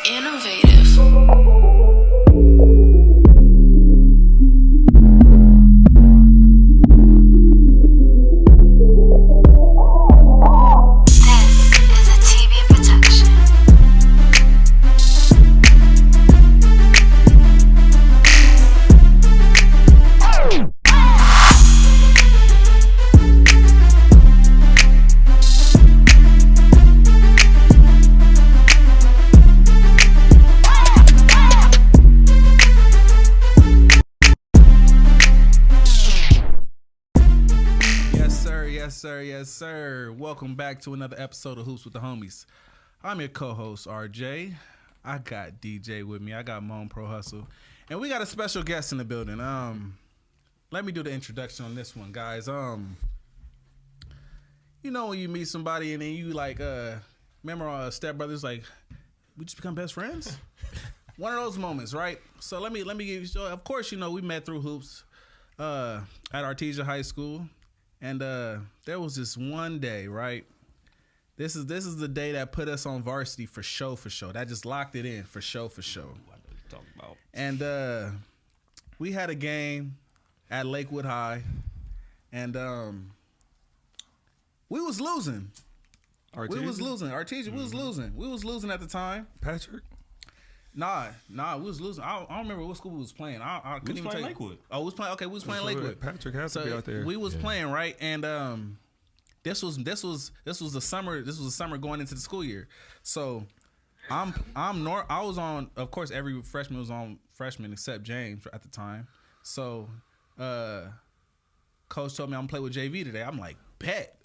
Innovative. Yes, sir. Welcome back to another episode of Hoops with the Homies. I'm your co-host, RJ. I got DJ with me. I got Moan Pro Hustle. And we got a special guest in the building. Let me do the introduction on this one, guys. You know when you meet somebody and then you like, remember Step Brothers, like, we just become best friends? One of those moments, right? So let me give you, so of course, you know, we met through hoops at Artesia High School. And there was this one day, right? This is the day that put us on varsity for show. That just locked it in for show. I know what you're talking about. And we had a game at Lakewood High, and we was losing. Artesia? We was losing. Artesia, we was losing. We was losing at the time. Patrick? Nah, we was losing. I don't remember what school we was playing. I couldn't even tell you. Lakewood. Oh, we was playing. Okay, we was playing Lakewood. Patrick has to be out there. We was playing, right? And this was the summer. This was the summer going into the school year. So I was on. Of course, every freshman was on freshman except James at the time. So coach told me I'm gonna play with JV today. I'm like, bet.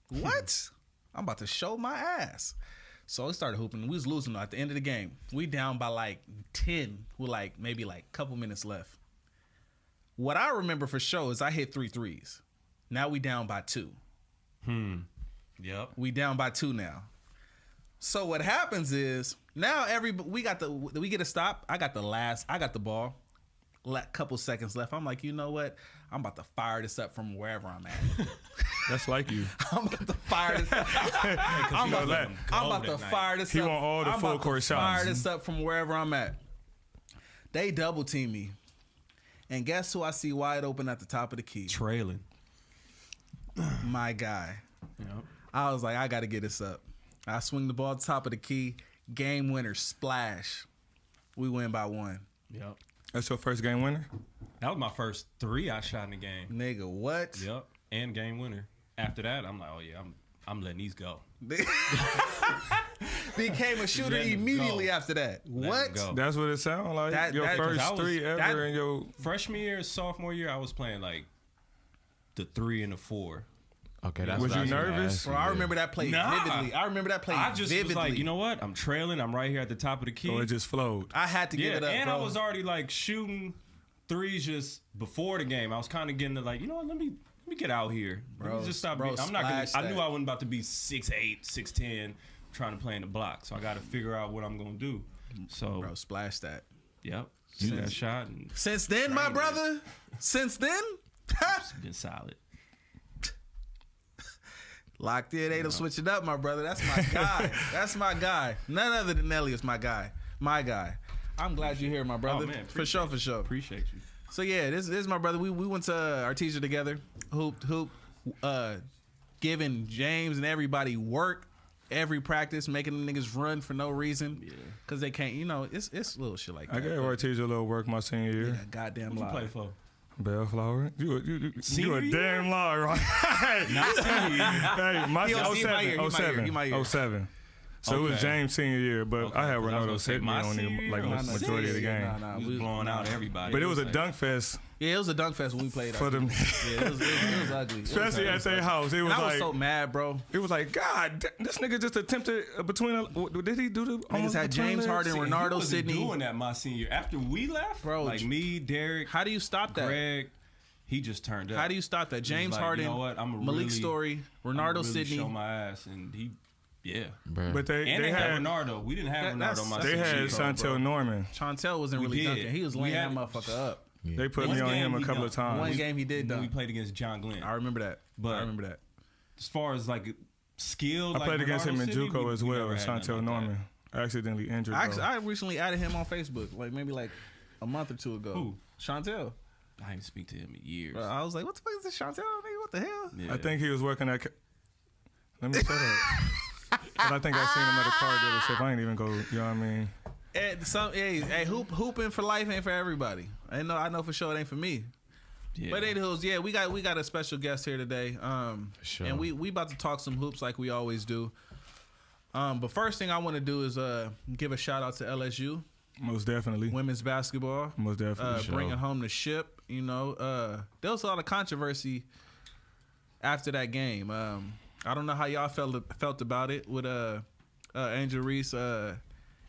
What? I'm about to show my ass. So we started hooping. We was losing at the end of the game. We down by like 10 with like maybe like a couple minutes left. What I remember for sure is I hit 3 threes. Now we down by 2. Yep. We down by 2 now. So what happens is now we get a stop. I got the ball. Couple seconds left. I'm like, you know what? I'm about to fire this up from wherever I'm at. That's like you. I'm about to fire this up. I'm about to fire this up. He want all the full court shots. Fire this up from wherever I'm at. They double team me. And guess who I see wide open at the top of the key? Trailing. My guy. Yep. I was like, I got to get this up. I swing the ball at the top of the key. Game winner, splash. We win by 1. Yep. That's your first game winner? That was my first 3 I shot in the game. Nigga, what? Yep, and game winner. After that, I'm like, oh yeah, I'm letting these go. Became a shooter immediately after that. What? That's what it sounded like. Your first 3 ever in your freshman year, sophomore year, I was playing like the 3 and the 4. Okay, that's was what you nervous? Bro, I remember that play vividly. I just was like, you know what? I'm trailing. I'm right here at the top of the key. So it just flowed. I had to give it up, and bro. I was already like shooting 3s just before the game. I was kind of getting to like, you know what? Let me get out here. Bro, let me just stop. Bro, I'm not gonna. I knew I wasn't about to be 6'8", 6'10", trying to play in the block. So I got to figure out what I'm gonna do. So, bro, splash that. Yep. Shoot that shot. And since then, my brother. Since then, it's been solid. Locked in, they don't switch it up, my brother. That's my guy. That's my guy. None other than Elias, my guy. My guy. I'm glad you're here, my brother. Oh, man, for sure. Appreciate you. So yeah, this is my brother. We went to Artesia together. Hoop. Giving James and everybody work every practice, making the niggas run for no reason. Yeah. Cause they can't. You know, it's little shit like that. I gave Artesia a little work my senior year. Yeah, goddamn lie. What you play for? Bellflower. You a year? damn lie, right? Not senior year. Hey, my He my year. 07. So it was James' senior year, but I had Ronaldo sitting on him like majority of the game. Nah, we was blowing out everybody. But it was a dunk fest. Yeah, it was a dunk fest when we played. For them. Yeah, it was ugly. Especially at their house. It was I was like, so mad, bro. It was like, God, this nigga just attempted between. Did he do the? Niggas had James Harden, Ronaldo, Sidney. Doing that my senior year. After we left, bro. Like me, Derek. How do you stop that? Greg. He just turned up. How do you stop that? James like, Harden, you know what? Malik Story, Ronaldo, Sidney. Show my ass, and he, yeah. Bruh. But they had Ronaldo. We didn't have Ronaldo. My they had Chantel Norman. Chantel wasn't really dunking. He was laying that motherfucker up. Yeah. They put me on him a couple of times. One game he did dunk. We played against John Glenn. I remember that. As far as like skill, I played against him in JUCO as well. Chantel Norman. accidentally injured. I recently added him on Facebook, maybe a month or two ago. Who? Chantel. I didn't speak to him in years. Bro, I was like, what the fuck is this Chantel? Nigga, what the hell? Yeah. I think he was working at. Let me shut up. But I think I seen him at a car dealership. I ain't even go. You know what I mean? Hey, hooping for life ain't for everybody. I know for sure it ain't for me. Yeah. But anywho, yeah, we got a special guest here today. Sure. And we about to talk some hoops like we always do. But first thing I want to do is give a shout out to LSU. Most definitely. Women's basketball. Most definitely. Bringing home the ship. There was a lot of controversy after that game. I don't know how y'all felt about it with Angel Reese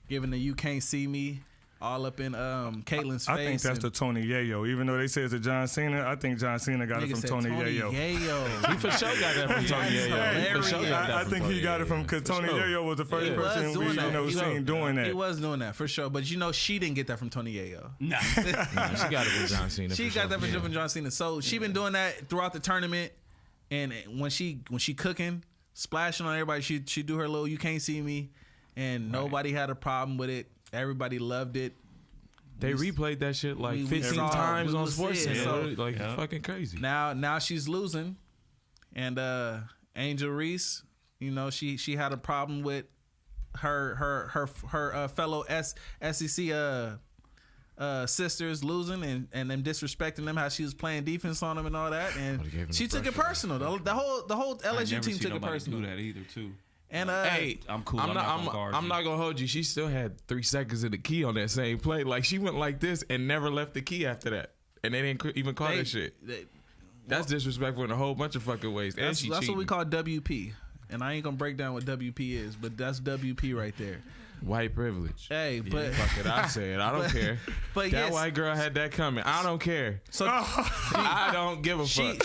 giving the "You Can't See Me" all up in Caitlin's face. I think that's the Tony Yayo. Even though they say it's a John Cena, I think John Cena got it from Tony Yayo. He for sure got that from Tony Yayo. I think he got it from because Tony Yayo was the first person we seen doing that. He was doing that for sure. But she didn't get that from Tony Yayo. Nah, she got it from John Cena. She got that from John Cena. So she been doing that throughout the tournament. And when she cooking, splashing on everybody, she do her little "You Can't See Me," and nobody had a problem with it. Everybody loved it. They replayed that shit 15 times on SportsCenter. Fucking crazy. Now she's losing, and Angel Reese, she had a problem with her fellow SEC sisters losing and them disrespecting them, how she was playing defense on them and all that, and she took it personal. The whole LSU team took it personal. Do that either too. And hey, I'm cool. I'm not gonna hold you. She still had 3 seconds of the key on that same play. She went like this and never left the key after that, and they didn't even call that shit. That's disrespectful in a whole bunch of fucking ways. That's what we call WP. And I ain't gonna break down what WP is, but that's WP right there. White privilege. Hey, but fuck it, I said I don't care. But that white girl had that coming. I don't care. So I don't give a fuck.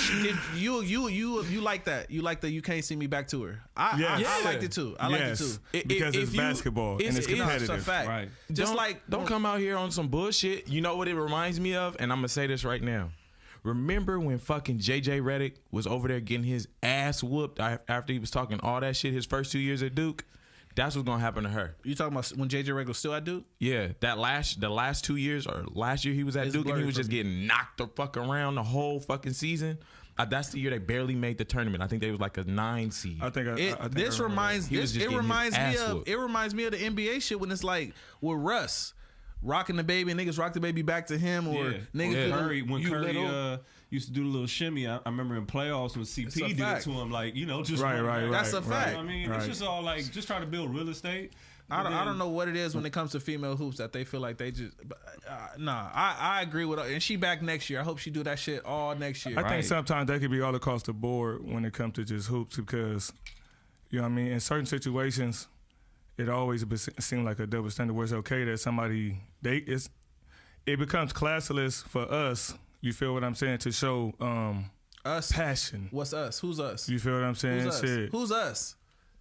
You like that? You like the "You Can't See Me" back to her? I liked it too. I liked it too because it's basketball and it's competitive. It's a fact. Right. Don't come out here on some bullshit. You know what it reminds me of? And I'm gonna say this right now. Remember when fucking JJ Redick was over there getting his ass whooped after he was talking all that shit his first 2 years at Duke? That's what's gonna happen to her. You talking about when JJ Redick was still at Duke? Yeah, the last 2 years or last year he was at Duke and he was just getting knocked the fuck around the whole fucking season. That's the year they barely made the tournament. I think they was like a 9 seed. It reminds me of the NBA shit when it's like with Russ. Rocking the baby, and niggas rock the baby back to him, or niggas when Curry used to do the little shimmy. I remember in playoffs when CP did it to him, just right. That's a fact. I mean, it's just all just trying to build real estate. I don't know what it is when it comes to female hoops that they feel like they just. I agree with her, and she back next year. I hope she do that shit all next year. I think sometimes they could be all across the board when it comes to just hoops because, you know what I mean, in certain situations. It always seems like a double standard where it's okay that somebody it becomes classless for us. You feel what I'm saying? To show us passion. What's us? Who's us? You feel what I'm saying? Who's us?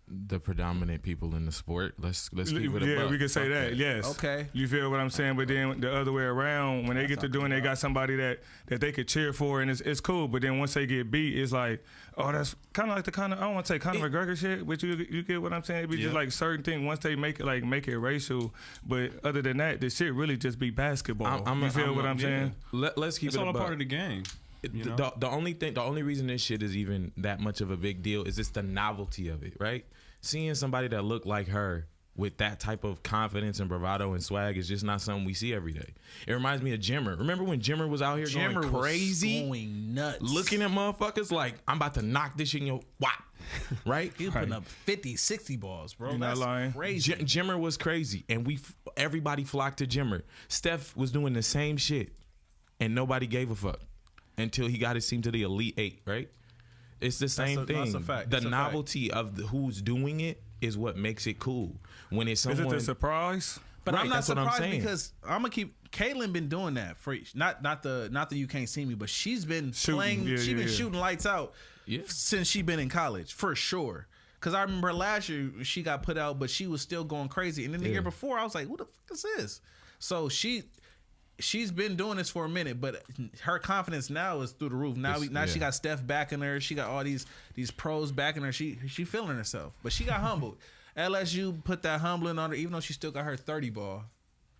The predominant people in the sport. Let's keep it above. Yeah, we can say that. Yes. Okay. You feel what I'm saying? But then the other way around, when they get to doing, they got somebody that they could cheer for, and it's cool. But then once they get beat, it's like, oh, that's kind of like I don't want to say Conor McGregor shit, but you get what I'm saying? It be just like certain things. Once they make it racial, but other than that, the shit really just be basketball. You feel what I'm saying? Let's keep it's it all above. a part of the game. The only reason this shit is even that much of a big deal is just the novelty of it, right? Seeing somebody that looked like her with that type of confidence and bravado and swag is just not something we see every day. It reminds me of Jimmer. Remember when Jimmer was out here going crazy? Going nuts. Looking at motherfuckers like, I'm about to knock this shit in your wop. Right? He was putting up 50, 60 balls, bro. You're not lying. Crazy. Jimmer was crazy, and everybody flocked to Jimmer. Steph was doing the same shit, and nobody gave a fuck until he got his team to the Elite 8, right? It's the same thing. That's a fact. The novelty of who's doing it is what makes it cool. When it's someone, is it the surprise? But I'm not surprised because I'm gonna keep. Caitlin been doing that for not the "You Can't See Me," but she's been playing. She's been shooting lights out since she been in college for sure. Because I remember last year she got put out, but she was still going crazy. And then the year before, I was like, "What the fuck is this?" So she's been doing this for a minute, but her confidence now is through the roof. Now she got Steph backing her. She got all these pros backing her. She feeling herself, but she got humbled. LSU put that humbling on her, even though she still got her 30 ball.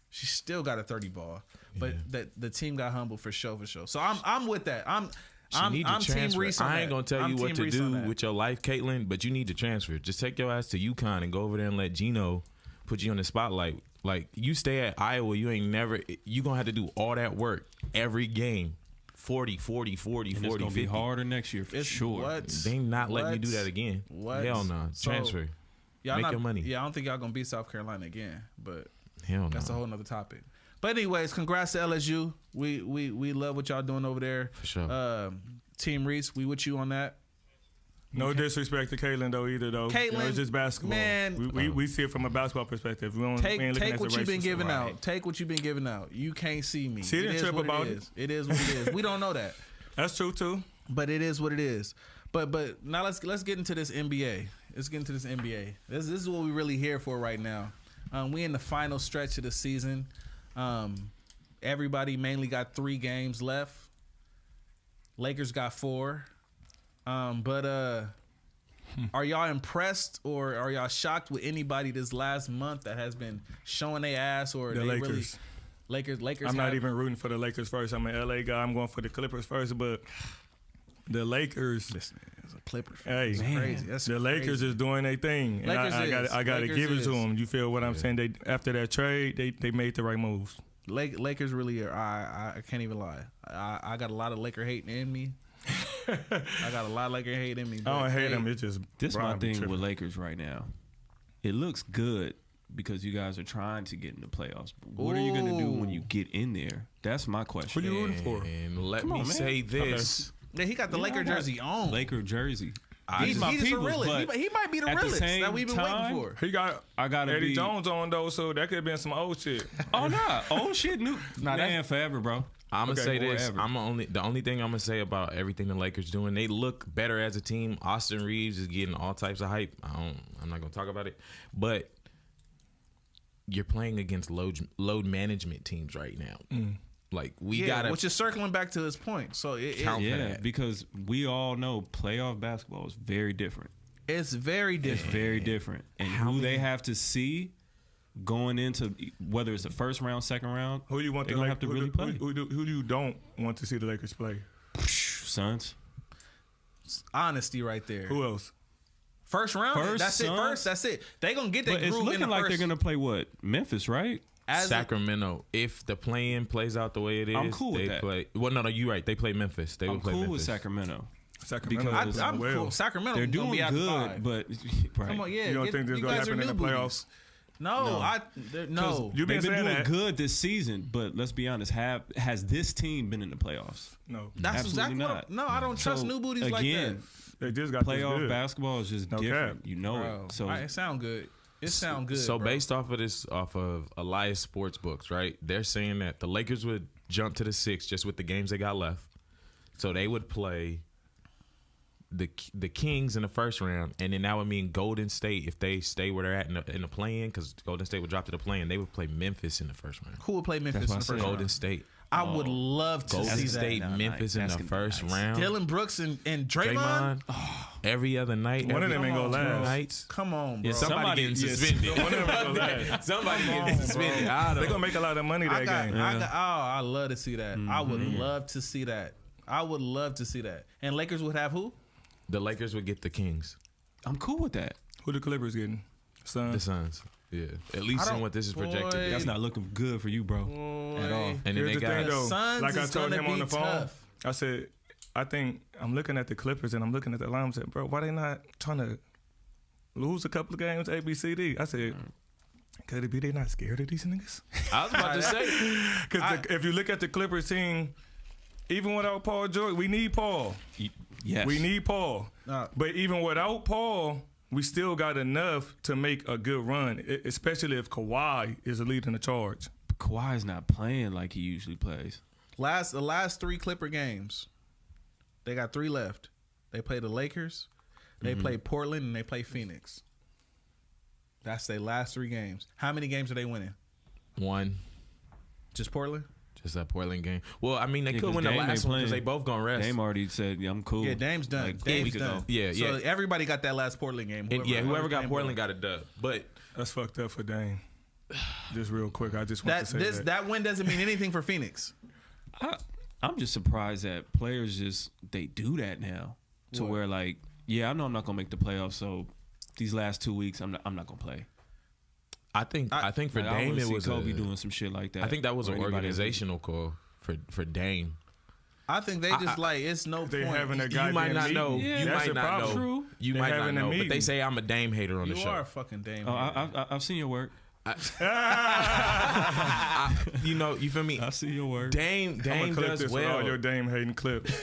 She still got a 30 ball, but the team got humbled for sure. So I'm with that. I'm Team Reese on that. I ain't gonna tell you what to do with your life, Caitlin, but you need to transfer. Just take your ass to UConn and go over there and let Gino put you on the spotlight. Like, you stay at Iowa, you gonna have to do all that work every game. 40, 40, 40, and 40, it's gonna 50. be harder next year for sure. What? They not letting you do that again. What? Hell no. Transfer. Make your money. Yeah, I don't think y'all gonna beat South Carolina again, but Hell no. that's a whole nother topic. But anyways, congrats to LSU. We love what y'all doing over there. For sure. Team Reese, we with you on that. No disrespect to Caitlin though either though. Caitlin, it's just basketball. Man, we see it from a basketball perspective. We ain't looking take at what the you've been racial giving stuff. out. Take what you've been giving out. You can't see me. See, didn't trip what about it is. It is what it is. We don't know that, That's true too. but it is what it is. But now let's get into this NBA. Let's get into this NBA. This is what we're really here for right now. We in the final stretch of the season. Everybody mainly got 3 games left. Lakers got 4. Are y'all impressed or are y'all shocked with anybody this last month that has been showing their ass or The they Lakers. really Lakers? I'm not even rooting for the Lakers first. I'm an LA guy. I'm going for the Clippers first, but the Lakers. Listen, it's a Clippers. Hey, It's crazy. That's the Lakers crazy. is doing their thing, and I got to give it to them. You feel what I'm saying? They after that trade, they made the right moves. Lakers really are. I can't even lie. I got a lot of Laker hate in me. I got a lot of Laker hate in me. I don't hate them. It's just This is my Brian be thing tripping. with Lakers right now. It looks good because you guys are trying to get in the playoffs. But what are you going to do when you get in there? That's my question. Who you rooting for? And let Come me on, man. say this. Yeah, he got the Laker jersey on. Laker jersey. He's my the peoples, realest. but He might be the at the realest same that we've been time- waiting for. He got I gotta Eddie be- Jones on though, so that could have been some old shit. Oh, nah. Old shit. New. Nah, Man, forever, bro. I'm gonna Okay, say this. whatever. The only thing I'm gonna say about everything the Lakers doing, they look better as a team. Austin Reeves is getting all types of hype. I'm not gonna talk about it, but you're playing against load management teams right now. Like we gotta, which is circling back to his point. So Count for Yeah, that. because we all know playoff basketball is very different. it's very It's different. very different. And who they have to see going into, whether it's the first round, second round, Who do you want they're the going to Lakers? have to really play. Who do you don't want to see the Lakers play? Suns. Honesty right there. Who else? First round. First, that's it. son. First. That's it. They gonna get their But it's groove in looking the like first. they're going to play what? Memphis, right? As Sacramento. If the play-in plays out the way it is, I'm cool with they that. play. Well, no, you're right. They play Memphis. They I'm would play cool Memphis. with Sacramento. Sacramento. Because I'm well. cool. Sacramento. They're gonna doing be out good, 5. but right. Come on, yeah. You don't think this you gonna guys happen are in the new playoffs? booties. No, no. You been They've been saying doing that. good this season, but let's be honest. Has this team been in the playoffs? No, That's absolutely exactly not. No, I don't trust So, new booties again, they just got this playoff good. basketball is just No different. cap. You know Bro, it. So it sound good. It sound good. So bro. based off of Elias sports books, right? They're saying that the Lakers would jump to the 6 just with the games they got left. So they would play the Kings in the first round, and then that would mean Golden State, if they stay where they're at in the play-in, because Golden State would drop to the play-in, they would play Memphis in the first round. Who would play Memphis in That's the what I first said. round? Golden State. I would love to Golden see State, that. No, Memphis that's in the gonna be first nice. round. Dylan Brooks and Draymond. Every other night. One of them ain't gonna two last. nights. Come on, bro. Yeah, somebody getting yes. suspended. One of them ain't gonna last. Somebody getting suspended. I They're don't gonna make a lot of money that game. I love to see that. I would love to see that. I would love to see that. And Lakers would have who? The Lakers would get the Kings. I'm cool with that. Who the Clippers getting? The Suns. Suns. Yeah. At least in what this is projected. boy. That's not looking good for you, bro, at all. And then Here's they the got thing, though. Suns Like I is told gonna him on be the phone, tough. I said, I think I'm looking at the Clippers and I'm looking at the line. I said, bro, why they not trying to lose a couple of games? A, B, C, D. I said, could it be they not scared of these niggas? I was about to say. Because if you look at the Clippers team, even without Paul George, we need Paul. Yes. We need Paul. But even without Paul, we still got enough to make a good run, especially if Kawhi is leading the charge. Kawhi's not playing like he usually plays. The last 3 Clipper games, they got 3 left. They play the Lakers, they play Portland, and they play Phoenix. That's their last 3 games. How many games are they winning? One. Just Portland? It's that Portland game. Well, I mean, they Yeah, could 'cause win the Dame last ain't one because playing. they both gonna rest. Dame already said, "Yeah, I'm cool." Yeah, Dame's done. Like, a Dame's week ago. done. Yeah, So yeah. everybody got that last Portland game. Whoever got Dame Portland won. got a dub. But That's fucked up for Dame. Just real quick, I just want to say that. That win doesn't mean anything for Phoenix. I'm just surprised that players they do that now to What? where like, yeah, I know I'm not gonna make the playoffs, so these last 2 weeks I'm not gonna play. I think for Like, I Dame wanna it see was Kobe doing some shit like that. I think that was or an anybody else. organizational call for Dame. I think they just it's no They point. having a You goddamn might not meeting. know. Yeah, you that's might the not problem. know. True. You They might not having a know. But they meeting. say I'm a Dame hater on the You show. are a fucking Dame. Oh, I've seen your work. You feel me? I see your work. Dame I'm gonna clip does this with well. all your Dame hating clips.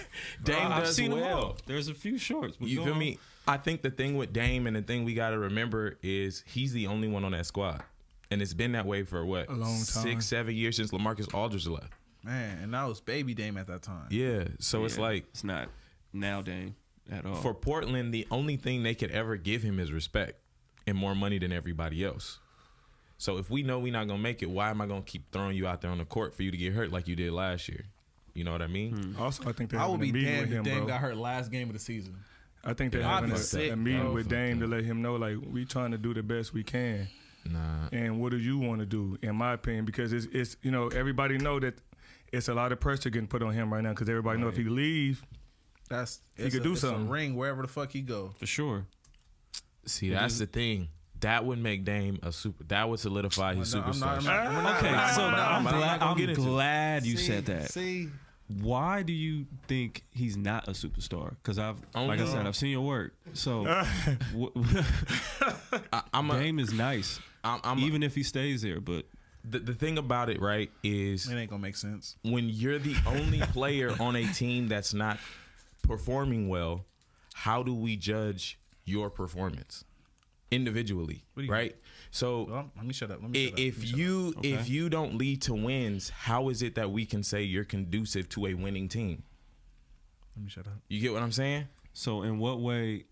Dame I've does seen them well. all. There's a few shorts. But You go feel on. me? I think the thing with Dame and the thing we got to remember is he's the only one on that squad. And it's been that way for what? A long time. 6-7 years since LaMarcus Aldridge left. Man, and that was baby Dame at that time. Yeah. So it's Yeah, like it's not now Dame at all. for Portland, the only thing they could ever give him is respect and more money than everybody else. So if we know we're not going to make it, why am I going to keep throwing you out there on the court for you to get hurt like you did last year? You know what I mean? Also, I think they're I having would a be meeting damned with if him, Dame bro. got hurt last game of the season. I think they're Yeah, having I'd be sick, a meeting bro. with Dame to let him know, like, we trying to do the best we can. Nah. And what do you want to do, in my opinion? Because it's everybody know that it's a lot of pressure getting put on him right now because everybody know if he leave, He could do something. A ring wherever the fuck he go. For sure. See, that's the thing. That would make Dame a super. That would solidify his I'm not- superstar. I'm not- we're not- Okay, I'm so not- I'm not glad, gonna get into it. you said that. See, Why do you think he's not a superstar? Because like I Only- said, I've seen your work. So I'm Dame is nice, even if he stays there. But the thing about it, right, is it ain't gonna make sense. when you're the only player on a team that's not performing well, how do we judge your performance individually, right? So Well, let me shut up. Let me shut up. if you don't lead to wins, how is it that we can say you're conducive to a winning team? Let me shut up. You get what I'm saying? so in what way?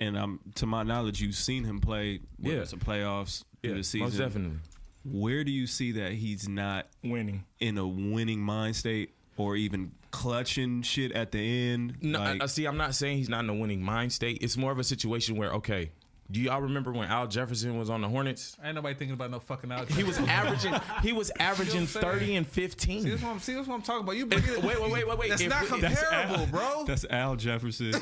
And to my knowledge, you've seen him play. Whether Yeah. it's the playoffs, through the season. most definitely. Where do you see that he's not winning. in a winning mind state or even clutching shit at the end? No, Like, I see. I'm not saying he's not in a winning mind state. It's more of a situation where, okay, do y'all remember when Al Jefferson was on the Hornets? Ain't nobody thinking about no fucking out. He was averaging 30 and 15. See, that's what I'm talking about. You bring it, Wait. That's If not we- comparable, bro. That's Al Jefferson.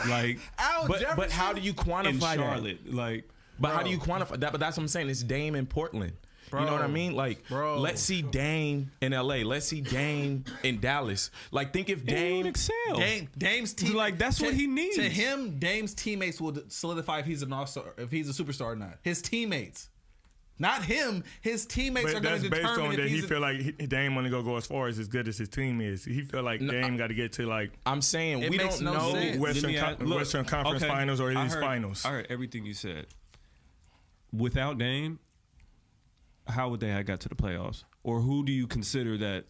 Like Al But Jefferson. how do you in quantify that? Charlotte. Like But how do you quantify that? But that's what I'm saying. It's Dame in Portland. You know what I mean? Like, Bro. let's see Dame in LA. Let's see Dame in Dallas. Like, think if he would Dame. excel. Dame's team, Like, that's what he needs. To him, Dame's teammates will solidify if he's an all-star, if he's a superstar or not. His teammates, not him. His teammates are But going that's to based determine on if that he he's. feel like Dame only gonna go as far as good as his team is. He feel like Dame got to get to like I'm saying It we makes don't no know. sense. Western Conference Finals or at least Finals. I heard everything you said. Without Dame, how would they have got to the playoffs? Or who do you consider that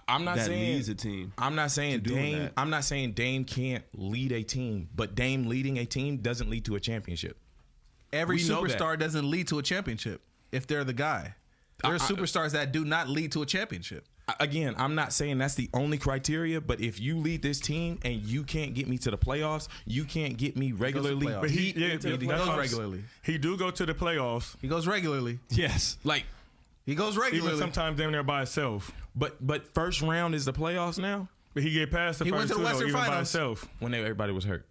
I'm not that saying leads a team? I'm not saying to doing Dame. that? I'm not saying Dame can't lead a team, but Dame leading a team doesn't lead to a championship. Every we know superstar doesn't lead to a championship if they're the guy. There are superstars that do not lead to a championship. Again, I'm not saying that's the only criteria, but if you lead this team and you can't get me to the playoffs, you can't get me regularly. playoffs. But he deep into the He goes playoffs. regularly. He do go to the playoffs, He goes regularly. Yes. Like, He goes even regularly. sometimes damn near by himself. but first round is the playoffs now But he get past the He went first to the two though, Western even by Finals. himself. when everybody was hurt.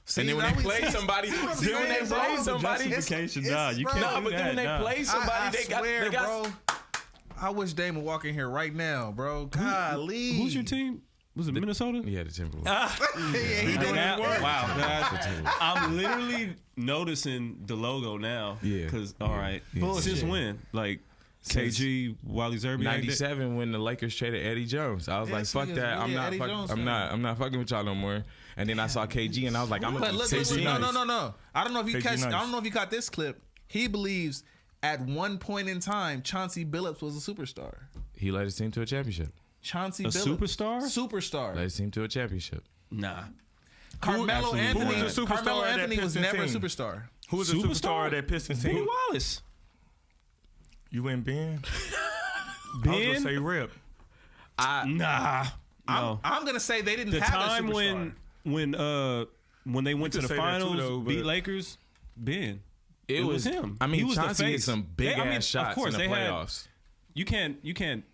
See, And then when now they we- play somebody, See what I'm then when they saying, play bro? somebody, Justification, it's- nah, you bro. can't no, do but then when that, they nah. play somebody, I they swear, got bro. I wish Dame would walk in here right now, bro. Golly. Who's your team? Was it Minnesota? Yeah, the Timberwolves. Yeah, he doing Now- his work. wow, I'm literally noticing the logo now. Yeah. Because, all right, Bullshit. since when? Like, KG, Wally Zerby? 97 when the Lakers traded Eddie Jones. I was Yeah, like, fuck niggas that. really Eddie Jones fan. I'm not fucking with y'all no more. And then I saw KG and I was like, I'm But gonna look, say no. I don't know if you KG catch. nice. I don't know if you caught this clip. He believes at one point in time, Chauncey Billups was a superstar. He led his team to a championship. Chauncey A Billups, superstar? superstar. Led his team to a championship. Nah. Carmelo absolutely Anthony. not. Who was the superstar Carmelo of that Anthony was Pistons never a team? superstar. Who was the superstar of that Pistons Boogie team? Wallace. You and Ben? I was gonna say Rip. Nah. No. I'm gonna say they didn't The have time a superstar. when they went to could the say that finals, too, though, beat but- Lakers, Ben. It was him. I mean, He was the Chauncey hit face. some big ass shots of course, in the they had- playoffs. You can't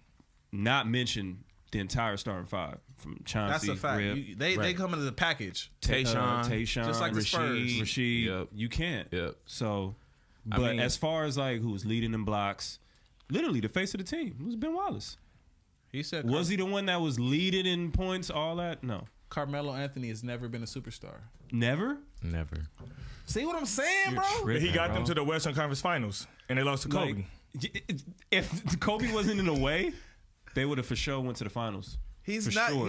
not mention the entire starting five from Chauncey, That's a fact. Rip, They come into the package. Tayshaun, Just like the Spurs. Rasheed. Yep. You can't. Yep. So, I but mean- as far as like who was leading in blocks, literally the face of the team was Ben Wallace. He said, Was he the one that was leading in points? All that? No, Carmelo Anthony has never been a superstar. never. Never. See what I'm saying, You're bro? tripping, He got them bro. to the Western Conference Finals, and they lost to Kobe. Like, if Kobe wasn't in the way, they would have for sure went to the finals. He's For not. sure.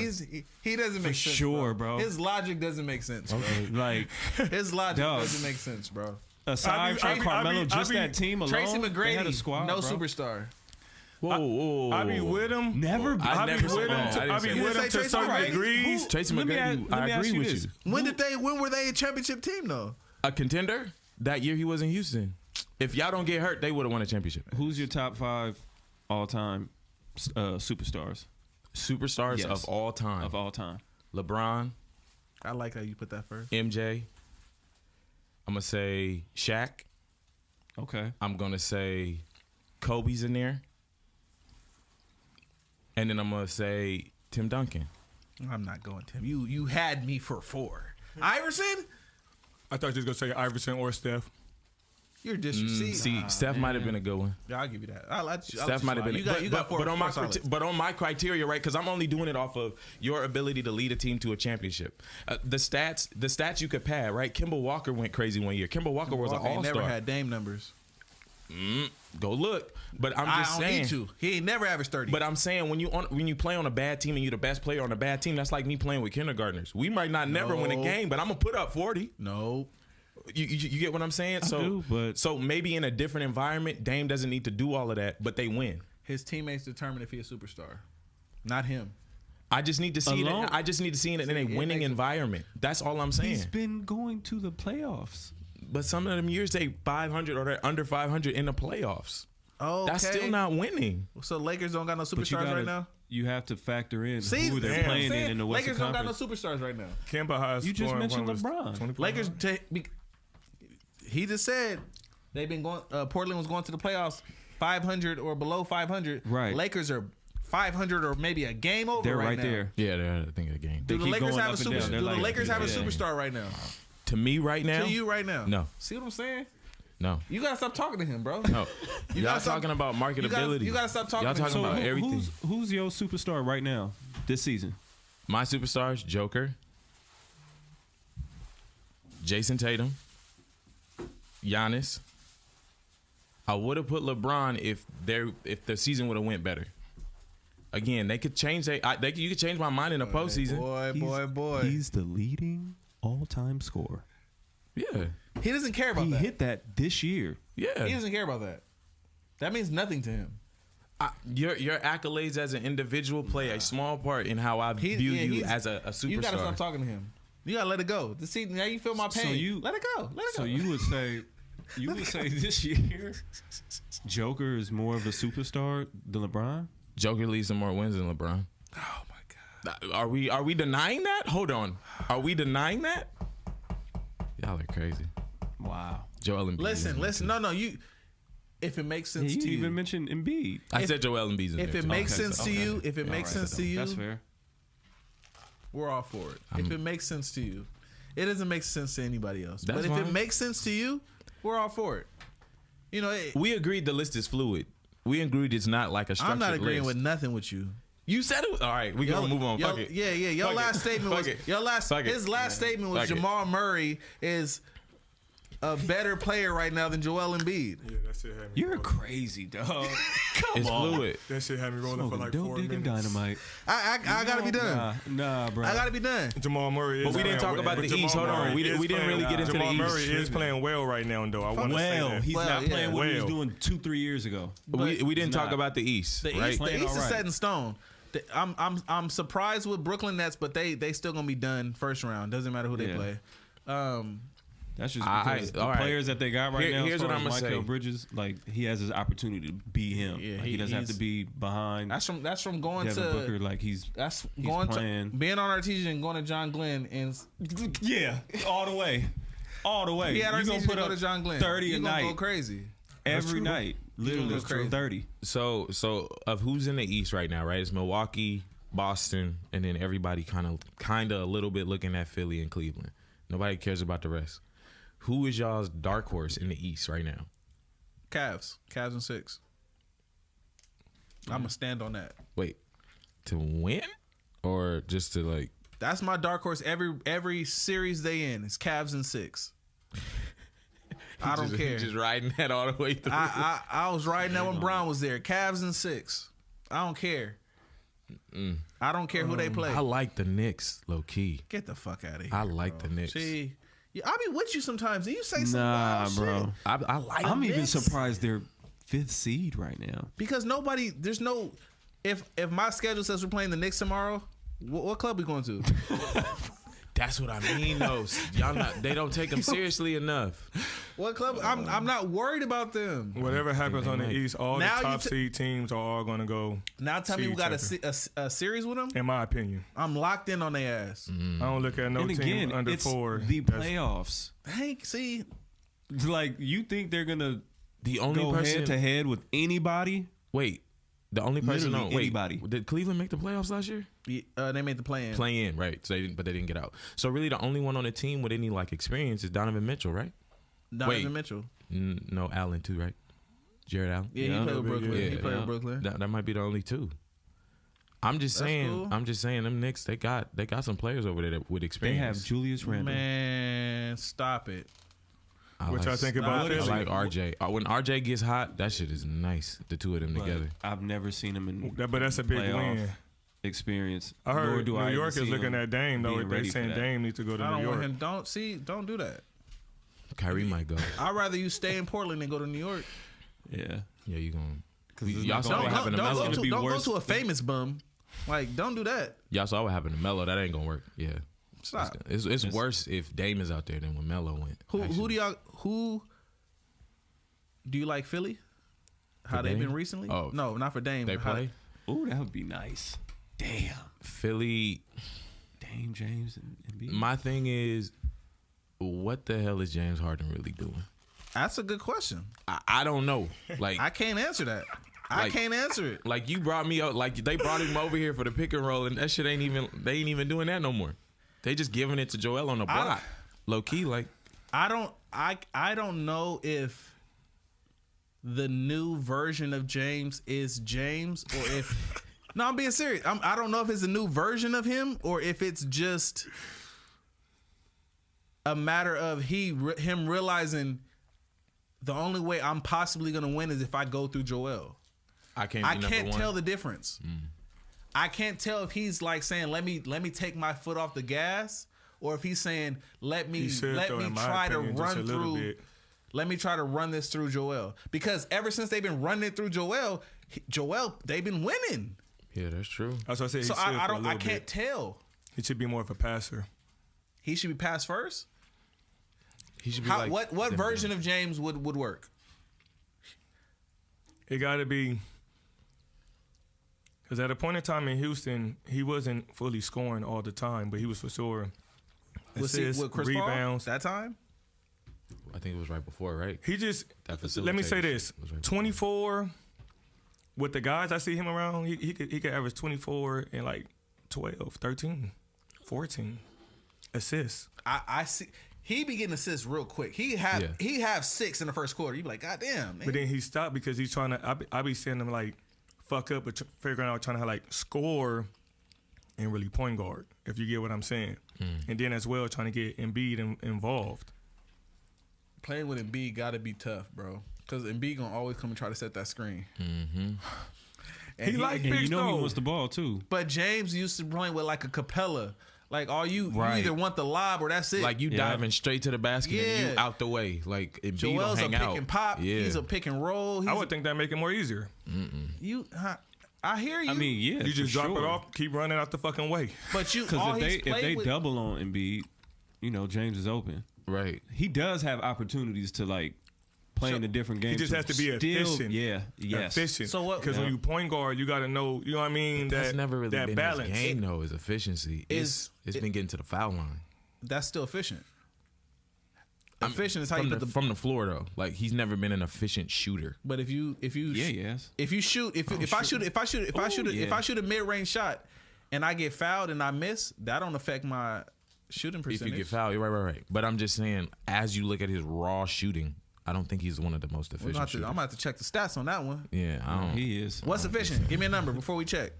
He doesn't make For sense. sure, bro. His logic doesn't make sense. Bro. Like His logic Dog. doesn't make sense, bro. aside from Carmelo, just that team alone, Tracy they McGrady, had a squad, no bro. superstar. Whoa. I be with him. Never. I I be never with said him. that. I I didn't be say with that. him to Tracy certain McGrady? degrees. Tracy Let me McGrady, ask- let I me ask agree you with this. you. When were they a championship team though? A contender? That year he was in Houston. If y'all don't get hurt, they would have won a championship. Who's your top 5 all-time superstars Superstars Yes. of all time. of all time? LeBron, I like how you put that first. MJ. I'm going to say Shaq. Okay. I'm going to say Kobe's in there. And then I'm going to say Tim Duncan. I'm not going Tim. You had me for 4. Iverson, I thought you was gonna say Iverson or Steph. you're disrespecting. See, Steph might have been a good one. Yeah, I'll give you that. I'll let you. Steph might have been. You got 4. but on my four solids. but on my criteria, right? Because I'm only doing it off of your ability to lead a team to a championship. The stats you could pad, right? Kimball Walker went crazy one year. Kimball Walker was an Walker ain't all-star. never had Dame numbers. Go look. But I'm I just don't saying. need to. He ain't never averaged 30. But I'm saying when you play on a bad team and you're the best player on a bad team, that's like me playing with kindergartners. We might not never win a No. game, but I'm gonna put up 40. no. You get what I'm saying? do, but- so maybe in a different environment, Dame doesn't need to do all of that, but they win. His teammates determine if he's a superstar, not him. I just need to see Alone- it. I just need to see it in a it winning makes it- environment. That's all I'm saying. He's been going to the playoffs. But some of them years they 500 or they're under 500 in the playoffs. Oh, That's still not winning. So Lakers don't got no But you superstars gotta, right now. you have to factor in See, who they're damn, playing I'm in the Western Lakers don't got no Conference. superstars right now. Kemba has You just scoring mentioned one was LeBron. 20 Lakers. He just said they've been going. Portland was going to the playoffs 500 or below 500. Right. Lakers are 500 or maybe a game over. They're right now. there. Yeah, they're I think of the game. Do the keep Lakers going have a up and super? down. They're Do the like- Lakers have a yeah. superstar right now? To me right now, To you right now? No. See what I'm saying? no. You gotta stop talking to him, bro. No. You Y'all gotta stop- talking about marketability. You gotta stop talking Y'all to him. talking So about everything. Who's your superstar right now this season? My superstars: Joker, Jason Tatum, Giannis. I would have put LeBron if the season would have went better. Again, they could change. You could change my mind in the postseason. Boy. He's the leading all-time scorer. Yeah, He doesn't care about He that. hit that this year. yeah. He doesn't care about that. That means nothing to him. Your accolades as an individual play a small part in how I view you he's- as a superstar. You gotta stop talking to him. You gotta let it go. See, now you feel my pain. So you- let it go. Let it go. So you would say this year, Joker is more of a superstar than LeBron? Joker leads some more wins than LeBron. Oh my god. Are we denying that? Hold on. Are we denying that? Y'all are crazy. Wow. Joel Embiid. Listen. No. You. If it makes sense You to you, even mentioned Embiid. I said Joel Embiid's in if there it too. makes Okay, sense so- to okay. you, if it makes sense to you, That's fair. we're all for it. If it makes sense to you, it doesn't make sense to anybody else. That's But if fine. it makes sense to you, we're all for it. You know, We agreed the list is fluid. We agreed it's not like a structured I'm not agreeing list. with nothing with you. You said it was all right. We gonna move on. Fuck it. Yeah. Your Fuck last it. statement Fuck was it. Fuck it. his last statement was Fuck it. Jamal Murray is a better player right now than Joel Embiid. Yeah, that shit had me. You're rolling. crazy, dog. It's fluid. That shit had me rolling for like Dope 4 digging minutes. dynamite. I gotta be done. Nah, bro. I gotta be done. Jamal Murray is But we didn't playing talk about well. the Jamal East. Hold on. Murray We didn't is really playing- get into Jamal the Murray East. is playing well right now, though. I want to say Well, that. he's Well, not yeah. playing what he was Well. doing 2-3 years ago. We didn't talk not. about the East. The right? East, the East is alright. set in stone. I'm surprised with Brooklyn Nets, but they still gonna be done first round. Doesn't matter who they Yeah. play. That's just because the players that they got right now. Here's what I'm gonna say. Michael Bridges, like he has his opportunity to be him. Yeah, like, he doesn't have to be behind. That's from going Devin to Booker. Like he's going playing. to being on Artesian and going to John Glenn and all the way. He had Artesian to go to John Glenn. 30 a night. Go crazy Every night. Literally crazy. 30. So of who's in the East right now, right? It's Milwaukee, Boston, and then everybody kind of a little bit looking at Philly and Cleveland. Nobody cares about the rest. Who is y'all's dark horse in the East right now? Cavs and 6. I'm gonna stand on that. Wait, to win or just to like? That's my dark horse. Every series they in, it's Cavs and 6. I don't care. Just riding that all the way through. I was riding that when Brown was there. Cavs and 6. I don't care. I don't care who they play. I like the Knicks, low key. Get the fuck out of here. I like the Knicks. See, I be with you sometimes. And you say some Nah, wild bro. shit. I like. I'm the even Knicks. surprised they're 5th seed right now. Because there's no. If my schedule says we're playing the Knicks tomorrow, what club we going to? That's what I mean, though. Y'all they don't take them seriously enough. What club? I'm not worried about them. Whatever happens on the East, all the Now top seed teams are all going to go. Now tell me see we each got other. a series with them. In my opinion, I'm locked in on their ass. I don't look at no And team again, under it's 4. the playoffs. Hey, see, Like, you think they're going to The only go person head to head with anybody? Wait, the only person. Literally anybody. Did Cleveland make the playoffs last year? they made the play in. Play in, right? So but they didn't get out. So really, the only one on the team with any like experience is Donovan Mitchell, right? Donovan Mitchell. No, Allen too, right? Jared Allen. Yeah, he played with Brooklyn. Yeah, he played yeah. with Brooklyn. That might be the only two. I'm just saying. cool. I'm just saying. Them Knicks, they got some players over there with They experience. have Julius Randle. Man, stop it. What y'all think about I Philly? like RJ. When RJ gets hot, that shit is nice. The two of them But together. I've never seen him in But that's a big playoff win. experience. I Nor heard do New I York even is see looking him at Dame, though. being They're ready for saying that. Dame needs to go to I New don't York. want him. Don't do that. Kyrie might go. I'd rather you stay in Portland than go to New York. Yeah. Yeah, you going. it's Y'all not saw gonna what be- happened to Don't Melo. go be to, don't go worse to a famous bum. Like, don't do that. Y'all saw what happened to Melo. That ain't gonna work. Yeah. Stop. It's worse if Dame is out there than when Melo went. Who do you like? Philly? How For they've Dame? been recently? Oh. No, not for Dame. They How- play? Ooh, that would be nice. Damn. Philly. Dame, James, and Embiid. My thing is, what the hell is James Harden really doing? That's a good question. I don't know. Like I can't answer that. I Like- can't answer it. like you brought me up. Like they brought him over here for the pick and roll, and that shit ain't even. They ain't even doing that no more. They just giving it to Joel on the block, low key. Like I don't know if the new version of James is James or if no, I'm being serious. I don't know if it's a new version of him or if it's just a matter of him realizing the only way I'm possibly gonna win is if I go through Joel. I can't tell the difference. I can't tell if he's like saying let me take my foot off the gas or if he's saying let me try to run through. Let me try to run this through Joel because ever since they've been running it through Joel, they've been winning. Yeah, that's true. That's what I said. So I can't tell. He should be more of a passer. He should be passed first. He should be like What version of James would work? It got to be because at a point in time in Houston, he wasn't fully scoring all the time, but he was for sure Was he assists, with Chris rebounds. Paul that time? I think it was right before, right? He just That let me say facilitated this: shit was right 24 with the guys I see him around. He could average 24 and like 12, 13, 14 assists. I see. He be getting assists real quick. He have 6 in the first quarter. You be like, God damn. But then he stopped because he's trying to. I be seeing him like fuck up, but figuring out trying to like score and really point guard. If you get what I'm saying, and then as well trying to get Embiid involved. Playing with Embiid got to be tough, bro. Because Embiid gonna always come and try to set that screen. And He like And big you know he though. wants the ball, too. But James used to play with like a Capella. Like, you Right. either want the lob or that's it. Like you diving straight to the basket and Yeah. you out the way. Like Embiid don't Joel's a hang pick out. and pop. Yeah. He's a pick and roll. I would think that make it more easier. I hear you. I mean, yeah. You just for drop it sure. off, keep running out the fucking way. but you Because all if he's they played with, double on Embiid, James is open. Right. he does have opportunities to like play in a different game. He just has to be efficient. Yeah, yes. Efficient. So what- Because when you point guard, you got to know. You know what I mean? That's never really that been balance. his game, though, is efficiency. It's been getting to the foul line. That's still efficient. Efficient is how you put the. From the floor, though. Like, he's never been an efficient shooter. But if you Yes. if you shoot if I shoot a mid range shot and I get fouled and I miss, that don't affect my shooting percentage. If you get fouled, you're right. But I'm just saying, as you look at his raw shooting, I don't think he's one of the most efficient I'm shooters. gonna have to check the stats on that one. Yeah, I don't. He is. What's efficient? Give me a number before we check.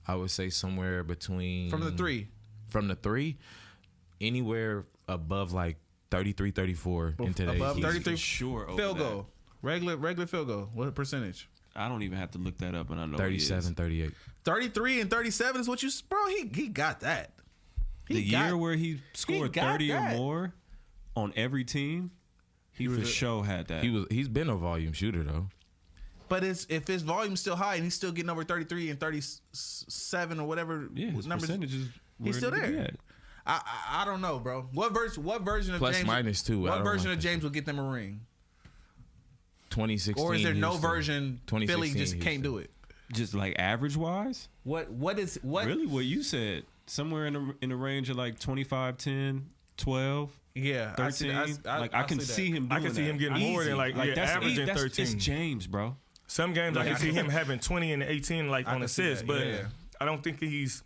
I would say somewhere between From the three. From the three, anywhere above like 33, 34 in today's Above heat. 33 Sure. over field that. goal. Regular field goal. What percentage? I don't even have to look that up, and I know 37, 38. 33 and 37 is what you bro, he got that. The year where he scored got 30 that. or more on every team, he for sure had that. He's been a volume shooter though. But if his volume's still high and he's still getting over 33 and 37 or whatever yeah, his numbers, percentages. he's still there. I don't know, bro. What version of Plus James? minus two. I What don't version like of that. James will get them a ring? 2016. Or is there no Houston. version 2016 Philly just can't Houston. do it? Just like average wise, What really what you said, somewhere in the range of like 25, 10, 12. Yeah, 13. I can see him. I can see him getting more than like that's averaging that's 13. It's James, bro. Some games I can see him having 20 and 18 like on can see assists, that, but yeah. I don't think he's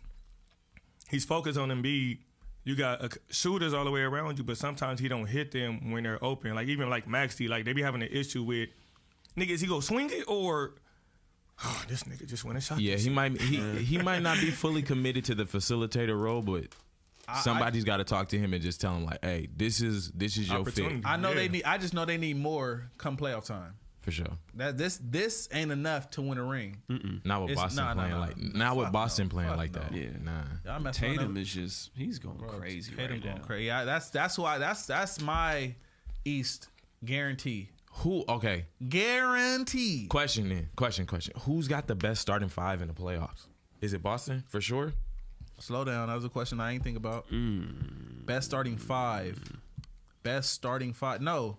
focused on Embiid. You got shooters all the way around you, but sometimes he don't hit them when they're open. Like even like Maxey, like they be having an issue with nigga. Is he go swing it or this nigga just went and shot? Yeah, this he might not be fully committed to the facilitator role, but somebody's got to talk to him and just tell him like, hey, this is your Opportunity. fit I know Yeah. they need. I just know they need more come playoff time. for sure. That this ain't enough to win a ring. Not with It's- Boston nah, playing nah. like not with Fuck Boston no. playing Fuck like no. that. Yeah. Nah. Y'all messing with Tatum them. is just he's going crazy Tatum right going now. crazy. Yeah, that's why that's my East guarantee. Who? Okay. Guarantee. Question then. Question. Who's got the best starting five in the playoffs? Is it Boston for sure? Slow down. That was a question I ain't think about. Best starting five. Best starting five. No.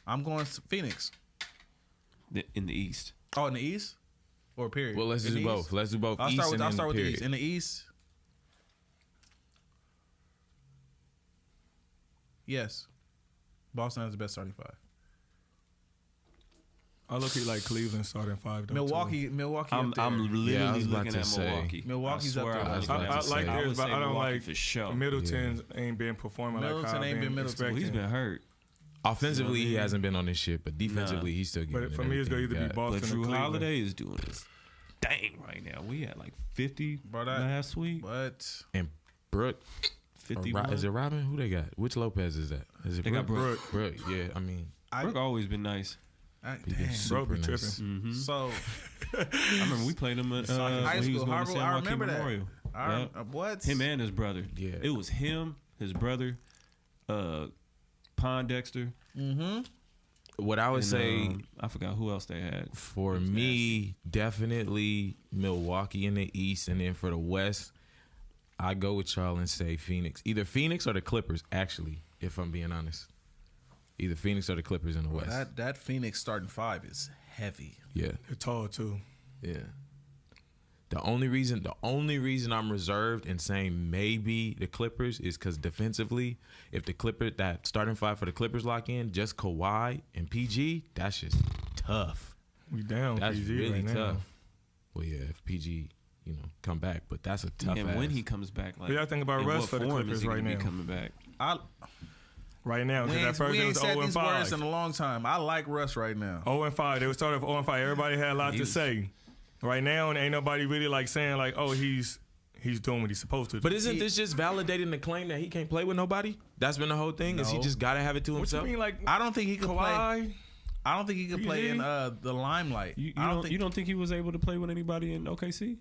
I'm going Phoenix. In the East. Oh, in the East? Or period? Well, let's In do the both. East? Let's do both. I'll East start with and then the period. East. In the East. Yes. Boston has the best starting five. I look at like Cleveland starting five. Though, Milwaukee I'm up there. literally Yeah, I was about looking to at say. Milwaukee. Milwaukee's I up swear there. I was I about I to like say. theirs, would but say I don't Milwaukee like for sure. Middleton ain't been performing Middleton like I've ain't been been Middleton. expecting. He's been hurt. Offensively, he hasn't been on this shit, but defensively, he's still getting. But for me, it's gonna either be Boston But or Drew Cleveland. Holiday is doing his dang right now. We had like 50 Bro, that- last week. But And Brooke, 51. is it Robin? Who they got? Which Lopez is that? Is it They got Brooke? Brooke, yeah. I mean, Brooke always been nice. he's been damn. super Bro, be nice. tripping. So I remember we played him at high when he was school, going to Harvard, San I Joaquin remember that. Memorial. Yep. What? Him and his brother. Yeah. It was him, his brother, Pondexter. What I would And, say I forgot who else they had. for me, definitely Milwaukee in the East, and then for the West, I go with y'all and say Phoenix. Either Phoenix or the Clippers. Actually, if I'm being honest, either Phoenix or the Clippers in the West. That Phoenix starting five is heavy. Yeah. They're tall too. Yeah. The only reason I'm reserved and saying maybe the Clippers is because defensively, if the that starting five for the Clippers lock in, just Kawhi and PG, that's just tough. We down. That's PG really right tough. now. Well, yeah, if PG, come back, but that's a tough. And ass. when he comes back, like, What y'all think about in Russ what for the form Clippers is he right gonna be now? coming back? Right now, because that first We game ain't was said 0 and these words 5. in a long time. I like Russ right now. 0 and 5. They were starting off 0 and 5. Everybody had a lot to was- say. Right now, and ain't nobody really like saying like, oh, he's doing what he's supposed to do. But isn't this just validating the claim that he can't play with nobody? That's been the whole thing. Is he No. just gotta have it to what you himself? mean, like I don't think he could play. Kawhi? I don't think he could play in the limelight. You I don't think you don't think he was able to play with anybody in OKC?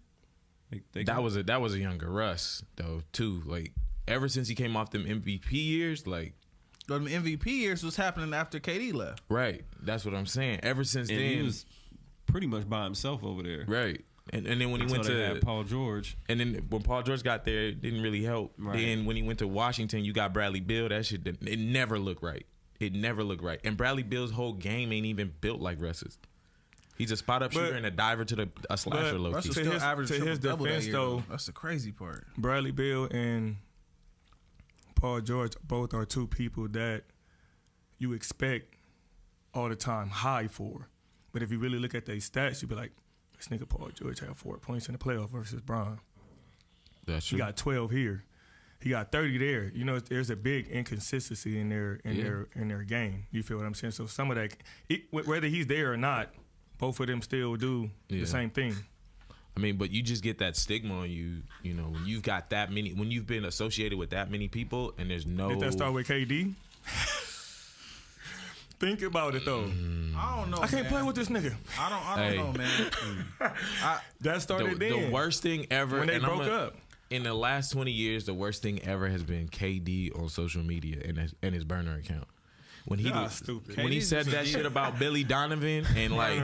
That was a younger Russ though too. Like ever since he came off them MVP years, like the MVP years was happening after KD left. right. That's what I'm saying. Ever since and then, he was pretty much by himself over there. right. And then when he went to Paul George, and then when Paul George got there, it didn't really help. Right. Then when he went to Washington, you got Bradley Beal. That shit, it never looked right. It never looked right. And Bradley Beal's whole game ain't even built like Russ's. He's a spot up shooter and a diver to a slasher low key. Russell still averaged to his triple-double that defense, year, though, that's the crazy part. Bradley Beal and Paul George both are two people that you expect all the time high for. But if you really look at their stats, you'd be like, this nigga Paul George had 4 points in the playoff versus Bron. That's true. He got 12 here. He got 30 there. You know, there's a big inconsistency in their game. You feel what I'm saying? So some of that, whether he's there or not, both of them still do the same thing. I mean, but you just get that stigma on you, you know, when you've got that many, when you've been associated with that many people and there's no. Did that start with KD? Think about it, though. I don't know. I can't play with this nigga. I don't know, man. That started then. The worst thing ever. When they broke up. In the last 20 years, the worst thing ever has been KD on social media and his burner account. When he stupid. When he said that shit about Billy Donovan and like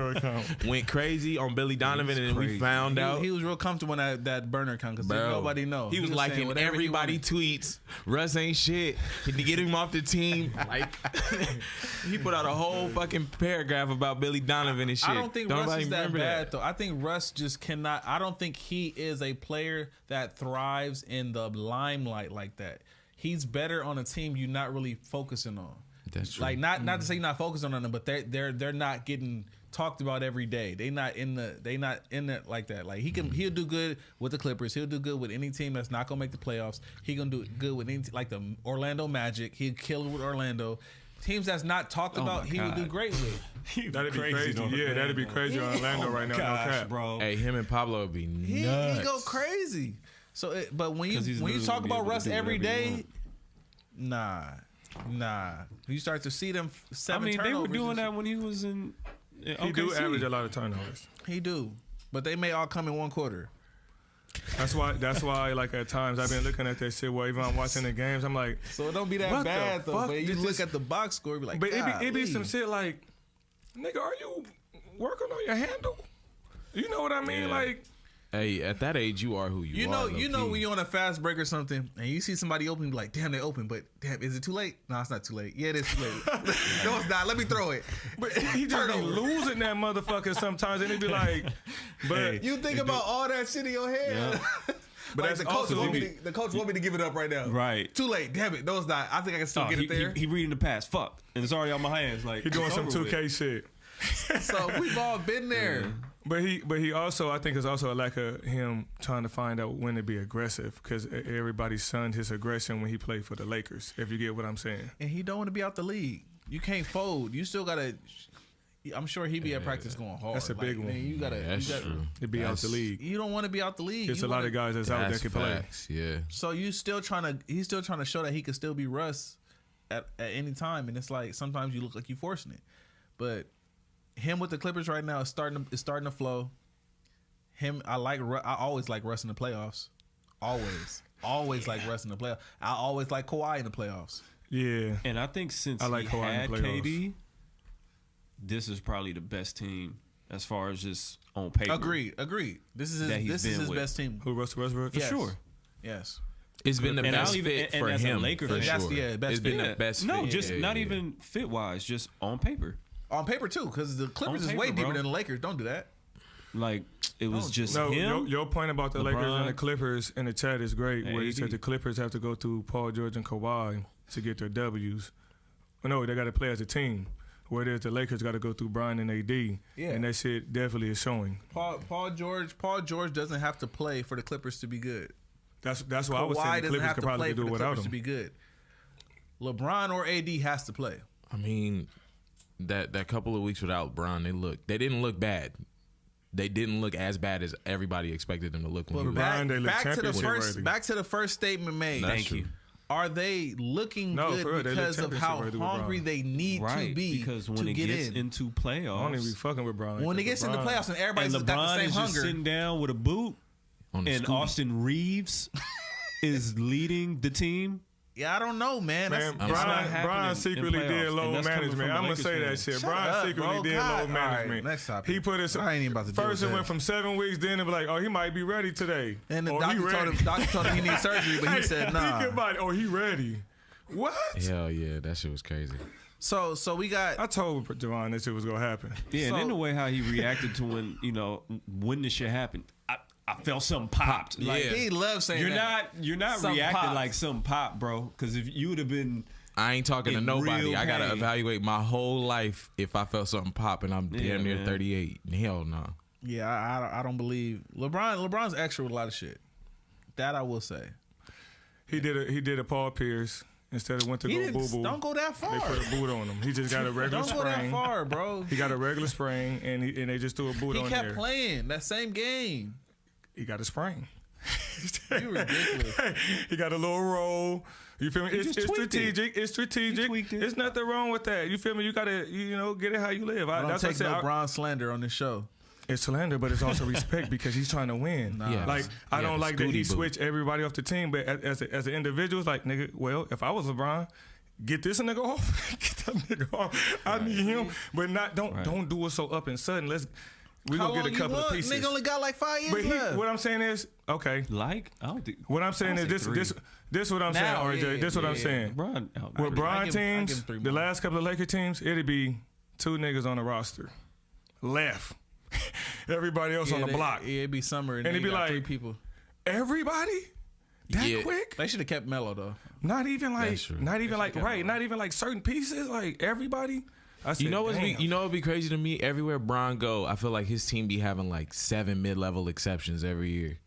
went crazy on Billy Donovan, and then we found out he was real comfortable on that burner account because nobody knows. He was liking everybody tweets. Russ ain't shit. To get him off the team, like he put out a whole fucking paragraph about Billy Donovan and shit. I don't think Russ is that bad though. I think Russ just cannot. I don't think he is a player that thrives in the limelight like that. He's better on a team you're not really focusing on. That's true. Like not to say you're not focusing on them, but they're not getting talked about every day. They not in the like that. Like he'll do good with the Clippers. He'll do good with any team that's not gonna make the playoffs. He gonna do good with any like the Orlando Magic. He'll kill it with Orlando. Teams that's not talked about, he would do great with. That'd be crazy. Yeah, that'd be crazy on Orlando right now. Gosh, no cap, bro. Hey, him and Pablo would be nuts. He go crazy. So, but when you talk about Russ every day, nah. You start to see them seven turnovers. They were doing that when he was in OKC. He do average a lot of turnovers. He do, but they may all come in one quarter. That's why like at times I've been looking at that shit where even I'm watching the games, I'm like, so it don't be that bad though. But you look at the box score, you be like, but it be some shit like, nigga, are you working on your handle? You know what I mean? Yeah. Like, hey, at that age, you are who you are. You know when you're on a fast break or something, and you see somebody open, you be like, damn, they open, but damn, is it too late? No, it's not too late. Yeah, it is too late. No, it's not. Let me throw it. But he just be losing that motherfucker sometimes, and he be like, but hey, you think about all that shit in your head. Yeah. But like the coach want me to give it up right now. Right. Too late. Damn it. No, it's not. I think I can still get it there. He reading the pass. Fuck. And it's already on my hands. Like he doing some 2K shit. So we've all been there. Yeah. But he also, I think it's also a lack of him trying to find out when to be aggressive, because everybody shunned his aggression when he played for the Lakers, if you get what I'm saying. And he don't want to be out the league. You can't fold. You still gotta. I'm sure he be at practice going hard. That's a big one. Man, you gotta true. To be out the league. You don't want to be out the league. There's a lot of guys that's out that can play. Yeah. So he's still trying to show that he could still be Russ at any time, and it's like sometimes you look like you forcing it. But him with the Clippers right now is starting to flow. I always like Russ in the playoffs. Always like Russ in the playoffs. I always like Kawhi in the playoffs. Yeah. And I think since he had KD, this is probably the best team as far as just on paper. Agreed. This is his best team. Who, Russell Westbrook? Yes. For sure. Yes. It's been the best fit for him. It's been the best fit. No, just not even fit-wise, just on paper. On paper, too, because the Clippers is way deeper than the Lakers. Don't do that. Like, it was just him. Your point about the Lakers and the Clippers in the chat is great, where you said the Clippers have to go through Paul George and Kawhi to get their W's. No, they got to play as a team. Whereas the Lakers got to go through Brian and AD, and that shit definitely is showing. Paul George doesn't have to play for the Clippers to be good. That's why I was saying the Clippers could probably do without him. To be good. LeBron or AD has to play. I mean, that couple of weeks without Bron, they didn't look bad. They didn't look as bad as everybody expected them to look. When back to the first statement made. Thank you. Are they looking good because of how hungry they need to be because when to it get gets in? into playoffs, I don't even be fucking with Bron. When it gets into playoffs and everybody's got the same is hunger, just sitting down with a boot, and Austin Reeves is leading the team. Yeah, I don't know, man. Man, That's, Brian secretly did and load that's coming management. from a I'm gonna Lakers say that fan. shit. Shut Brian up, secretly bro. did God. load All management. right, next topic. He put us. I ain't even about to deal First, with it that. went from 7 weeks. Then it was like, oh, he might be ready today. And the Or doctor he told ready. him, he needed surgery, but he said nah. Think about it. Oh, he ready. What? Hell yeah, that shit was crazy. So we got. I told Javon that shit was gonna happen. Yeah, So- and in the way how he reacted to when the shit happened, I felt something popped. Like, Yeah. He loves saying you're not Something reacting popped. like something pop, bro. Because if you would have been, I ain't talking to In nobody. real I gotta pain. evaluate my whole life if I felt something pop and I'm Yeah, damn near man. 38. Hell no. Yeah, I don't believe LeBron's extra with a lot of shit. That I will say. He did a Paul Pierce instead of went to He go didn't. boo boo. Don't go that far. They put a boot on him. He just got a regular Don't go that sprain. far, bro. He got a regular sprain, and they just threw a boot He on kept there. playing that same game. He got a sprain. You ridiculous. He got a little roll. You feel me? It's just tweaked it. strategic. It's strategic. tweaked it. It's nothing wrong with that. You feel me? You gotta, get it how you live. I don't That's what I take said. no Bron slander on this show. It's slander, but it's also respect because he's trying to win. Yeah. Like I Yeah, don't the like that he Scooty Boo. switched everybody off the team, but as an individual, it's like nigga. Well, if I was LeBron, get this nigga off. Get that nigga off. I need him, but don't do it so up and sudden. We How gonna long get a couple you of want? pieces. Nigga only got like 5 years But left. what I'm saying is okay. I don't think. What I'm saying I'll is say this what I'm Now, saying, RJ. yeah, this what I'm yeah. saying. LeBron, With Bron I give him teams, 3 the more. last couple of Laker teams, it'd be 2 niggas on the roster, left. Everybody else on the block. Yeah, it'd be summer and, it'd they be got like 3 people. Everybody that Yeah. quick? They should have kept Melo though. Not even like, That's true. not even like, kept right? him. Not even like certain pieces. Like everybody. I said, You know damn. what'd be crazy to me? Everywhere Bron go, I feel like his team be having like 7 mid-level exceptions every year.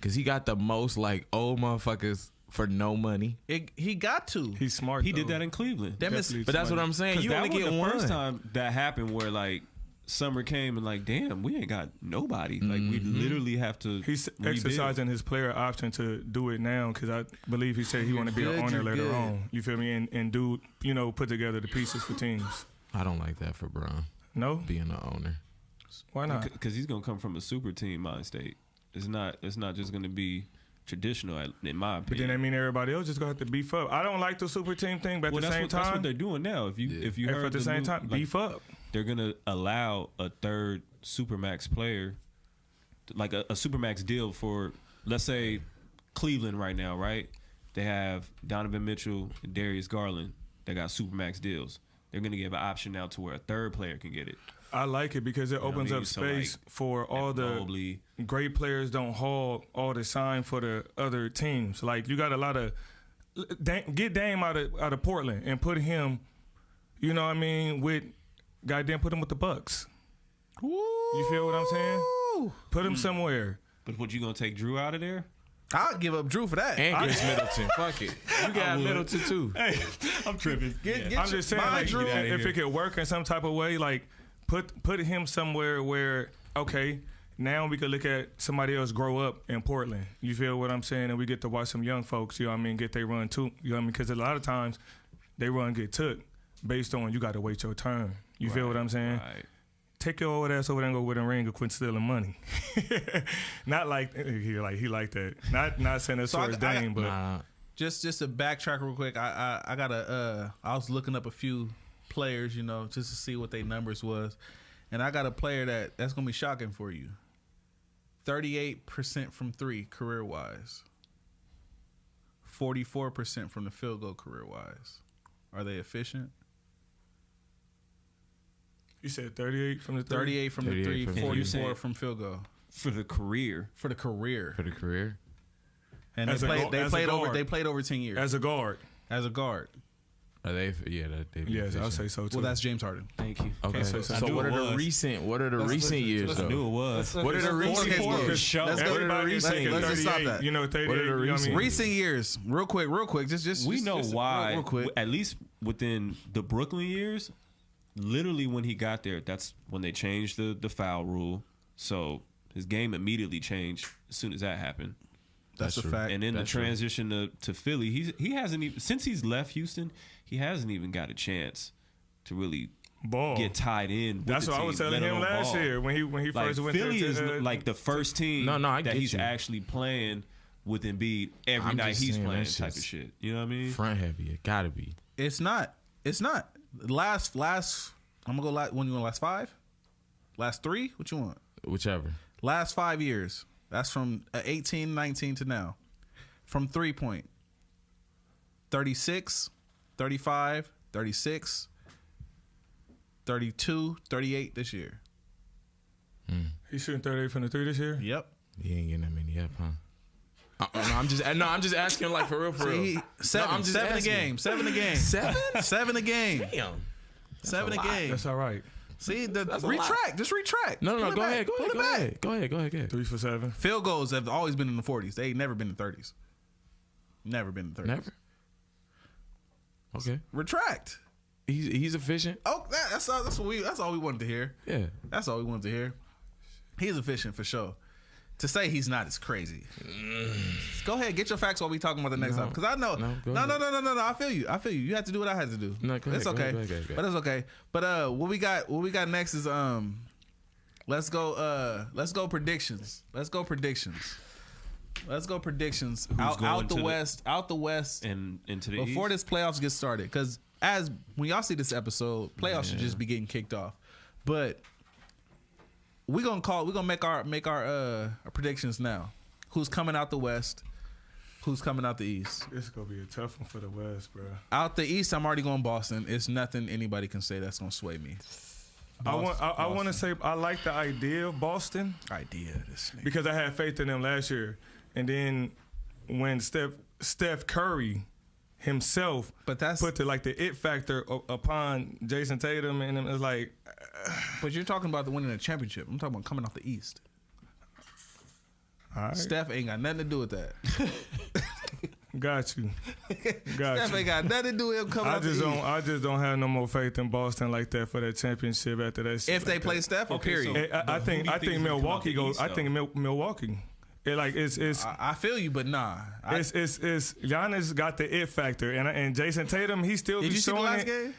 Cause he got the most like old motherfuckers for no money. He got to. He's smart. he did though. that in Cleveland. Them is- Definitely But that's what smart. I'm saying. 'Cause You that only was get the one. first time that happened where like summer came and like, damn, we ain't got nobody. Like we literally have to. He's rebuild. exercising his player option to do it now because I believe he said he want to be an good, owner you're later good. on. You feel me? And do put together the pieces for teams. I don't like that for Bron No, being an owner. why not? because he's gonna come from a super team mind state. It's not just gonna be traditional in my But then opinion. that mean everybody else just gonna have to beef up. I don't like the super team thing, but at the same that's what time, they're doing now. If you if heard at the same time, like, beef up. they're gonna allow a third supermax player, like a supermax deal for, let's say, Cleveland right now, right? They have Donovan Mitchell and Darius Garland. They got supermax deals. They're gonna give an option now to where a third player can get it. I like it because it know what I opens mean? up So, space like, for all the Mobley. great players don't haul all the sign for the other teams. Like you got a lot of get Dame out of Portland and put him, you know what I mean, with goddamn put him with the Bucks. You feel what I'm saying? Put him somewhere. But what, you gonna take Drew out of there? I'll give up Drew for that. And Chris Middleton. Fuck it. You got Middleton too. I'm tripping. I'm just saying, like, Drew. if it could work in some type of way, like put him somewhere where okay, now we could look at somebody else grow up in Portland. You feel what I'm saying? And we get to watch some young folks, you know what I mean, get their run too. You know what I mean? Because a lot of times they run get took based on you got to wait your turn. You feel what I'm saying? Right. Take your old ass over there and go with a ring or quit stealing money. Not like he like that. Not saying that's So towards Dame, but Nah. Just to backtrack real quick, I gotta I was looking up a few players, just to see what their numbers was, and I got a player that's gonna be shocking for you. 38% from 3 career wise. 44% from the field goal career wise. Are they efficient? you said 38 from the 30? 38 from the 38 3, from the 44 three. from field goal For the career. for the career. For the career. And As a they guard- played as a over guard. they played over 10 years As a guard. as a guard. Are they? Yeah, they Yes, I'll say so too. Well, that's James Harden. Thank you. Okay, so- so, I knew what it are the was. recent? What are the recent years I though? knew it was. What are the recent Okay, years? for sure. Let's go to the Everybody is recent taking years. Let's just stop 38. that. You know, 38. What are the You know what I recent- mean? Recent years, real quick. Just We know why. Real quick. At least within the Brooklyn years, literally when he got there, that's when they changed the foul rule. So his game immediately changed as soon as that happened. That's a true. fact. And then That's the transition to Philly, he hasn't even, since he's left Houston, he hasn't even got a chance to really Ball. get tied in. With That's the what I team, was telling let him alone last ball. year when he Like first went Philly there is to, like the first team No, I that get he's you. actually playing with Embiid every I'm night just he's saying playing that type of shit's shit. You know what I mean? Front heavy. It gotta be. It's not. Last. I'm gonna go. When you want last 5? Last 3? What you want? Whichever. Last 5 years. That's from 18, 19 to now. From 3-point. 36, 35, 36, 32, 38 this year. He's shooting 38 from the 3 this year? Yep. He ain't getting that many up, huh? I'm just asking, like, for real. Seven. I'm just Seven a asking. game. 7 a game. 7? 7 a game. Damn. 7 a game. That's all right. See, a lot. retract. Just retract. No. Pull it Go back. ahead. Pull it back. Go ahead. 3 for 7. Field goals have always been in the 40s. They ain't never been in the 30s. Never been in the 30s. Never. Okay. Retract. He's efficient. Oh, that's all we wanted to hear. Yeah. That's all we wanted to hear. He's efficient for sure. To say he's not is crazy. Go ahead, get your facts while we talking about the next time. Because I know. Go No. ahead. I feel you. You had to do what I had to do. No, go ahead, It's go okay. ahead, go ahead. But it's okay. But what we got next is let's go predictions. Let's go predictions. Who's going Out to the West. And into the Before East? this playoffs get started, because when y'all see this episode, playoffs should just be getting kicked off. But we're gonna make our predictions now. Who's coming out the West? Who's coming out the East? This is going to be a tough one for the West, bro. Out the East, I'm already going Boston. It's nothing anybody can say that's gonna sway me. I want to say I like the idea of Boston This nigga. because I had faith in them last year. And then when Steph Curry himself But that's- put the it factor upon Jason Tatum, and it was like, But you're talking about the winning a championship. I'm talking about coming off the East. all right, Steph ain't got nothing to do with that. got you. Steph ain't got nothing to do with him coming I off the East. just don't have no more faith in Boston like that for that championship after that shit. If they like play that. Steph, or Okay, period. so- I But who think do you think is gonna come out Milwaukee the goes. East, I think Milwaukee. It's I feel you, but nah. it's Giannis got the it factor, and Jason Tatum he still Did be you see the showing last it. game?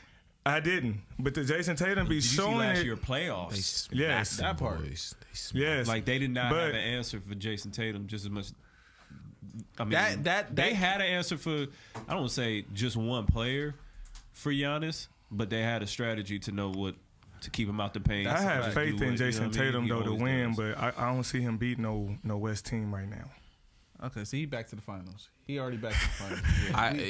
I didn't, but the Jason Tatum be Did you see showing last it. year playoffs? Yes, that part. yes. Like they did not But- have an answer for Jason Tatum just as much. I mean, That- they had an answer for. I don't want to say just one player for Giannis, but they had a strategy to know what to keep him out the paint. I have to faith do in what, Jason you know what I mean? Tatum He though to always win, does. but I don't see him beat no West team right now. Okay, so he back to the finals. He already back to the finals.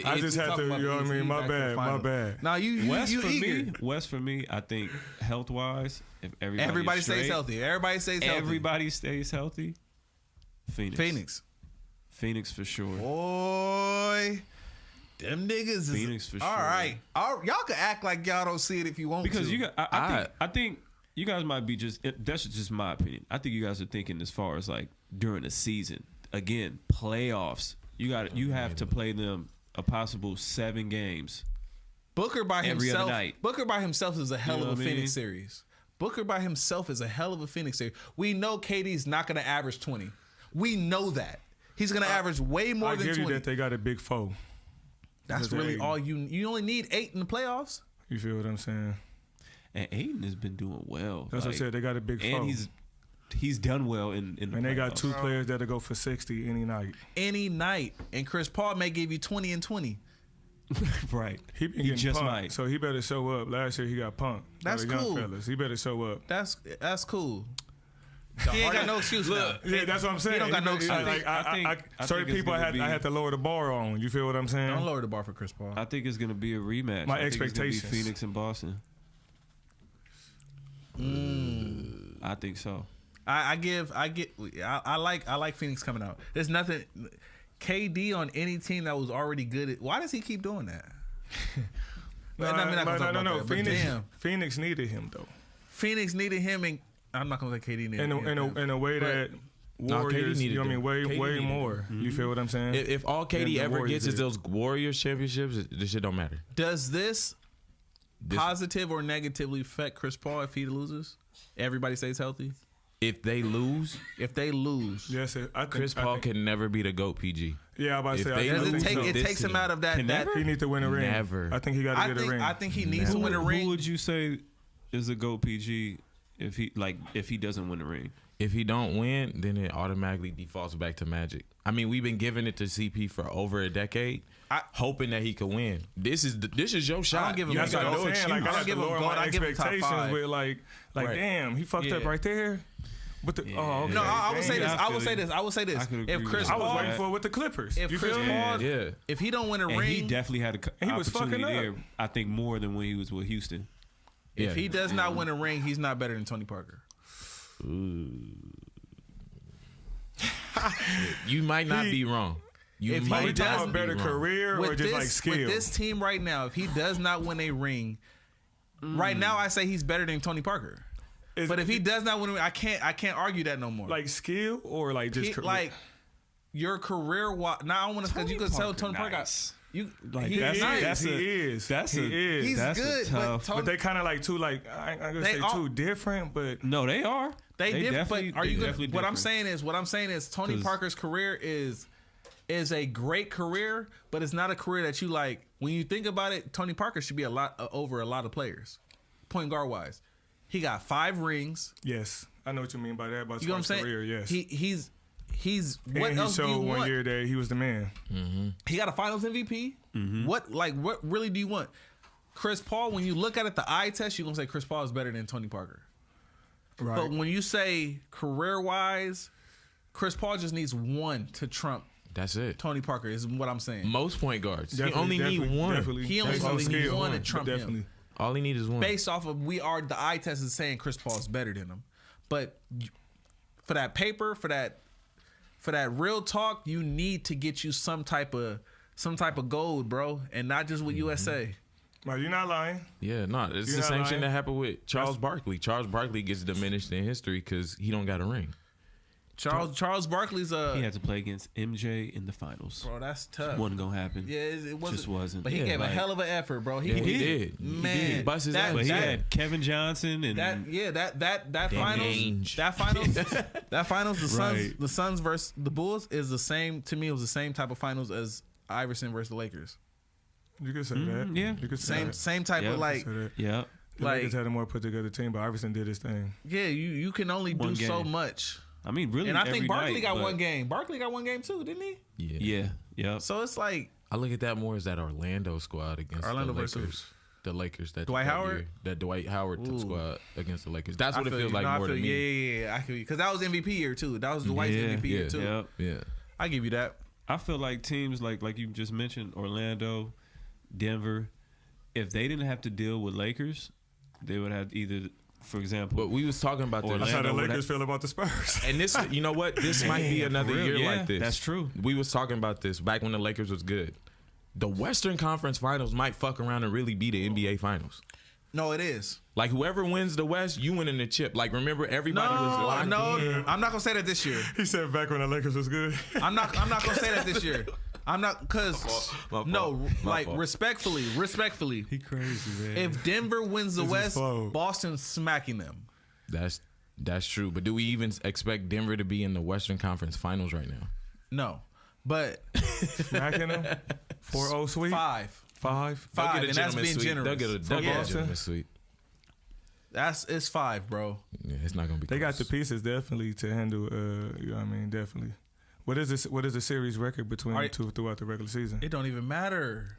I just had to, you know what I mean? My bad. Now you West for eager. me. West for me. I think health wise, if Everybody stays healthy. Everybody stays healthy. Everybody stays healthy. Phoenix for sure. Boy, them niggas is Phoenix for sure. All right. Y'all can act like y'all don't see it if you want Because to. you got, I think you guys might be that's just my opinion. I think you guys are thinking as far as like during the season. Again, playoffs. You have to play them a possible 7 games. Booker by every himself. other night. Booker by himself is a hell You know of a what I mean? Phoenix series. Booker by himself is a hell of a Phoenix series. We know KD's not going to average 20. We know that. He's going to average way more I than give 20. you that they got a big foe. That's Because really they- all you only need 8 in the playoffs. You feel what I'm saying? And Aiden has been doing well. That's what I said. They got a big foe. And he's done well in the And they got playoffs. 2 players that'll go for 60 any night. Any night. And Chris Paul may give you 20 and 20. Right. He been He getting just punked, might. so he better show up. Last year he got punked. That's By the young cool. fellas. He better show up. That's cool. He ain't got no excuse now. Yeah, that's what I'm saying. He don't got no excuse. I Certain think people it's I gonna had to lower the bar on. You feel what I'm saying? Don't lower the bar for Chris Paul. I think it's going to be a rematch. My I think it's gonna be expectations. Phoenix and Boston. I think so. I like Phoenix coming out. There's nothing. KD on any team that was already good. Why does he keep doing that? No, I'm not gonna talk about that, but damn. Phoenix needed him though. Phoenix needed him, and I'm not gonna say KD needed him. In a way that No, KD Warriors, needed you know what I mean, them. KD way needed more. You feel what I'm saying? If all KD the ever Warriors gets is did. those Warriors championships, this shit don't matter. Does this positive or negatively affect Chris Paul if he loses? Everybody stays healthy. If they lose, If they lose, Yes, I think Chris Paul can never be the GOAT PG. Yeah, I'm about to if say. they I does lose, it take? think so. It This takes him team out of that. can that never? He need to win a ring. Never. I think he got to get a ring. I think he needs to win a ring. Who would you say is a GOAT PG if he doesn't win the ring. If he don't win, then it automatically defaults back to Magic. I mean, we've been giving it to CP for over a decade, hoping that he could win. This is your shot. I don't give him That's what I'm saying. Like, I have to lower my expectations with like Right. damn, he fucked up right there. But okay. No, I would say this. Yeah, I would say this. I would say this. If Chris I was Paul, waiting for it with the Clippers. if You Chris feel me? Paul, Yeah. if he don't win a And ring, he definitely had He an was opportunity fucking up. there. I think more than when he was with Houston. if Yeah. he does not win a ring, he's not better than Tony Parker. You might not be wrong. You If he might We does- talking not about be better wrong. career or just like skill? with this team right now, if he does not win a ring, right now I say he's better than Tony Parker. Is- But if he does not win a ring, I can't argue that no more. like skill or like just career? Like your career. Now I want to because you could tell Tony Parker. nice. You Like, he's that's- nice. that's he a- is. that's he a- is. He's that's a good, tough- but But they kind of like too like I ain't gonna They say all- too different, but No, they are. They different. definitely. But are you they gonna, definitely what I'm different. saying is Tony 'Cause- Parker's career is a great career, but it's not a career that you like. When you think about it, Tony Parker should be a lot over a lot of players, point guard wise. He got 5 rings. yes, I know what you mean by that. About You know what I'm his saying? career, yes. He's what and he else do you showed one want? year that he was the man. He got a Finals MVP. Mm-hmm. What really do you want? Chris Paul, when you look at it, the eye test, you're gonna say Chris Paul is better than Tony Parker. Right. But when you say career wise, Chris Paul just needs one to trump That's it. Tony Parker. Is what I'm saying. Most point guards. Definitely, he only need definitely, one. Definitely. He only Based on needs skill, one to trump him. definitely. All he needs is one. Based off of the eye test is saying Chris Paul's better than him. But for that paper, for that real talk, you need to get you some type of gold, bro, and not just with USA. Right, you're not lying. Yeah, no, it's You're the not same lying. thing that happened with Charles Barkley. Charles Barkley gets diminished in history because he don't got a ring. Charles Barkley's He had to play against MJ in the finals. bro. That's tough. Wasn't gonna happen. Yeah, it wasn't. Just wasn't. But he Yeah, gave a like- hell of an effort, bro. Yeah, he did. Man, He did. Bust his that- ass. But he that- had Kevin Johnson and that Ainge. finals, the Suns, Right. the Suns versus the Bulls is the same. To me, it was the same type of finals as Iverson versus the Lakers. You could say that. yeah. You could say Same that. same type Yeah. of like, Say that. yeah. The like- Lakers had a more put together team, but Iverson did his thing. yeah, you can only do One so game. much. I mean, really, And I every think Barkley night, got but- one game. Barkley got one game too, didn't he? Yeah. Yeah. So it's like I look at that more as that Orlando squad against Orlando the Lakers. versus- The Lakers. That Dwight that Howard? year, that Dwight Howard Ooh. squad against the Lakers. That's what it I feel feels you. like No, I more to feel- me. Yeah, I feel you because that was MVP year too. That was Dwight's Yeah. MVP year Yeah. too. Yeah. Yeah. I give you that. I feel like teams like you just mentioned, Orlando, Denver, if they didn't have to deal with Lakers, they would have either, for example, But we was talking about this. That's how the Orlando would Lakers feel about the Spurs. And this, you know what? This might be another for real, year yeah, like this. that's true. We was talking about this back when the Lakers was good. The Western Conference Finals might fuck around and really be the NBA Finals. No, it is. Like whoever wins the West, you winning the chip. Like remember, everybody was locked in. I'm not gonna say that this year. He said back when the Lakers was good. I'm not gonna say that this year. I'm not because My fault. no, My like fault. respectfully. he crazy, man. If Denver wins the This is West, slow. Boston's smacking them. That's true. But do we even expect Denver to be in the Western Conference Finals right now? No, but Smacking them. 4-0 sweep. 5, Five. They'll get a and that's gentleman's being sweep. generous. They'll get a Yeah. gentleman's sweep. It's 5, bro. Yeah, it's not gonna be. They got close. the pieces definitely to handle. You know what I mean? Definitely. What is this? What is the series record between the two throughout the regular season? It don't even matter.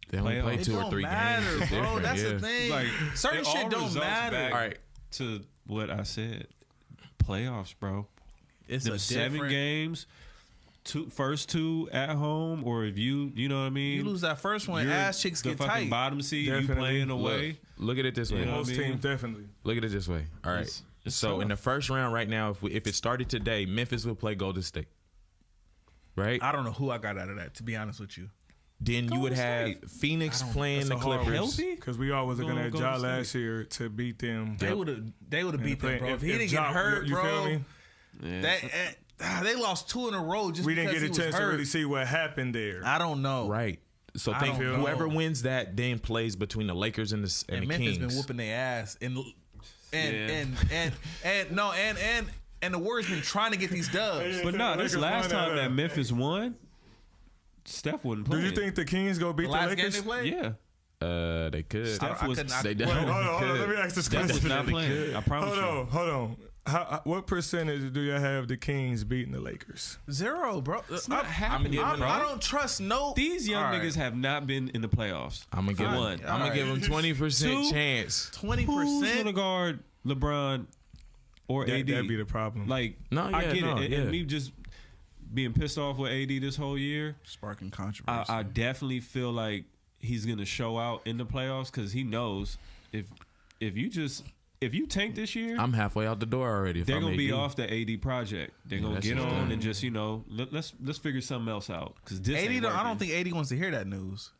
They only play It 2 or don't 3 matter, games. It's bro. different, That's yeah. the thing. Like, Certain it all shit don't results matter. back All right. to what I said, playoffs, bro. It's Them a 7 different. games, first 2 at home, or if you know what I mean. You lose that first one, you're ass cheeks the get fucking tight. bottom seed. Definitely. You playing away. Look at it this way. You know Most what I mean? teams definitely. Look at it this way. All right. It's So tough. in the first round right now, if it started today, Memphis will play Golden State. Right? I don't know who I got out of that, to be honest with you. Then you would Golden have State. Phoenix playing the That's a hard Clippers. Healthy? Because we all was looking at Golden Ja State. last year to beat them. They would have beat them, bro. If he didn't Ja- get hurt, you bro. feel me? Yeah. They lost 2 in a row just We didn't because get a he was chance to hurt. really see what happened there. I don't know. Right. So I think don't know. whoever wins that then plays between the Lakers and the And the Memphis Kings. been whooping their ass, and the Warriors been trying to get these dubs. But no, this Lakers last won time that Memphis won, Steph wasn't Do playing. you think the Kings go beat The the last game Lakers? they played, Yeah. They could. Steph was. They Hold on. Let me ask this Steph was question. not playing. I promise you. Hold on. What percentage do you have the Kings beating the Lakers? 0, bro. It's not happening, bro. I don't trust no. These young All right. niggas have not been in the playoffs. I'm gonna give him. One. I'm gonna give him 20% chance. 20%. Who's gonna guard LeBron or AD? That'd be the problem. Like, No, I yeah, get no, it. yeah. And me just being pissed off with AD this whole year, Sparking controversy. I definitely feel like he's gonna show out in the playoffs because he knows if you tank this year, I'm halfway out the door already. If they're I'm gonna be AD. off the AD project. They're gonna that's get just on dumb. and just let's figure something else out because this 80. ain't I don't working. think 80 wants to hear that news.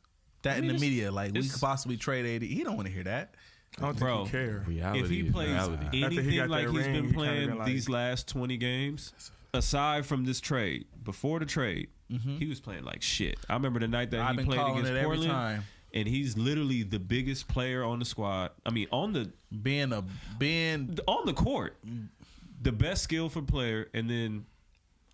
That in the media, like we it's- could possibly trade 80. He don't want to hear that. I don't Bro. think he care. Reality If he is plays reality. After he anything got like that he's ring, been he kinda playing been like- these last 20 games, aside from this trade, before the trade, he was playing like shit. I remember the night that I've he been played calling against it every Portland, time. and he's literally the biggest player on the squad. I mean, on the court, the best skillful player, and then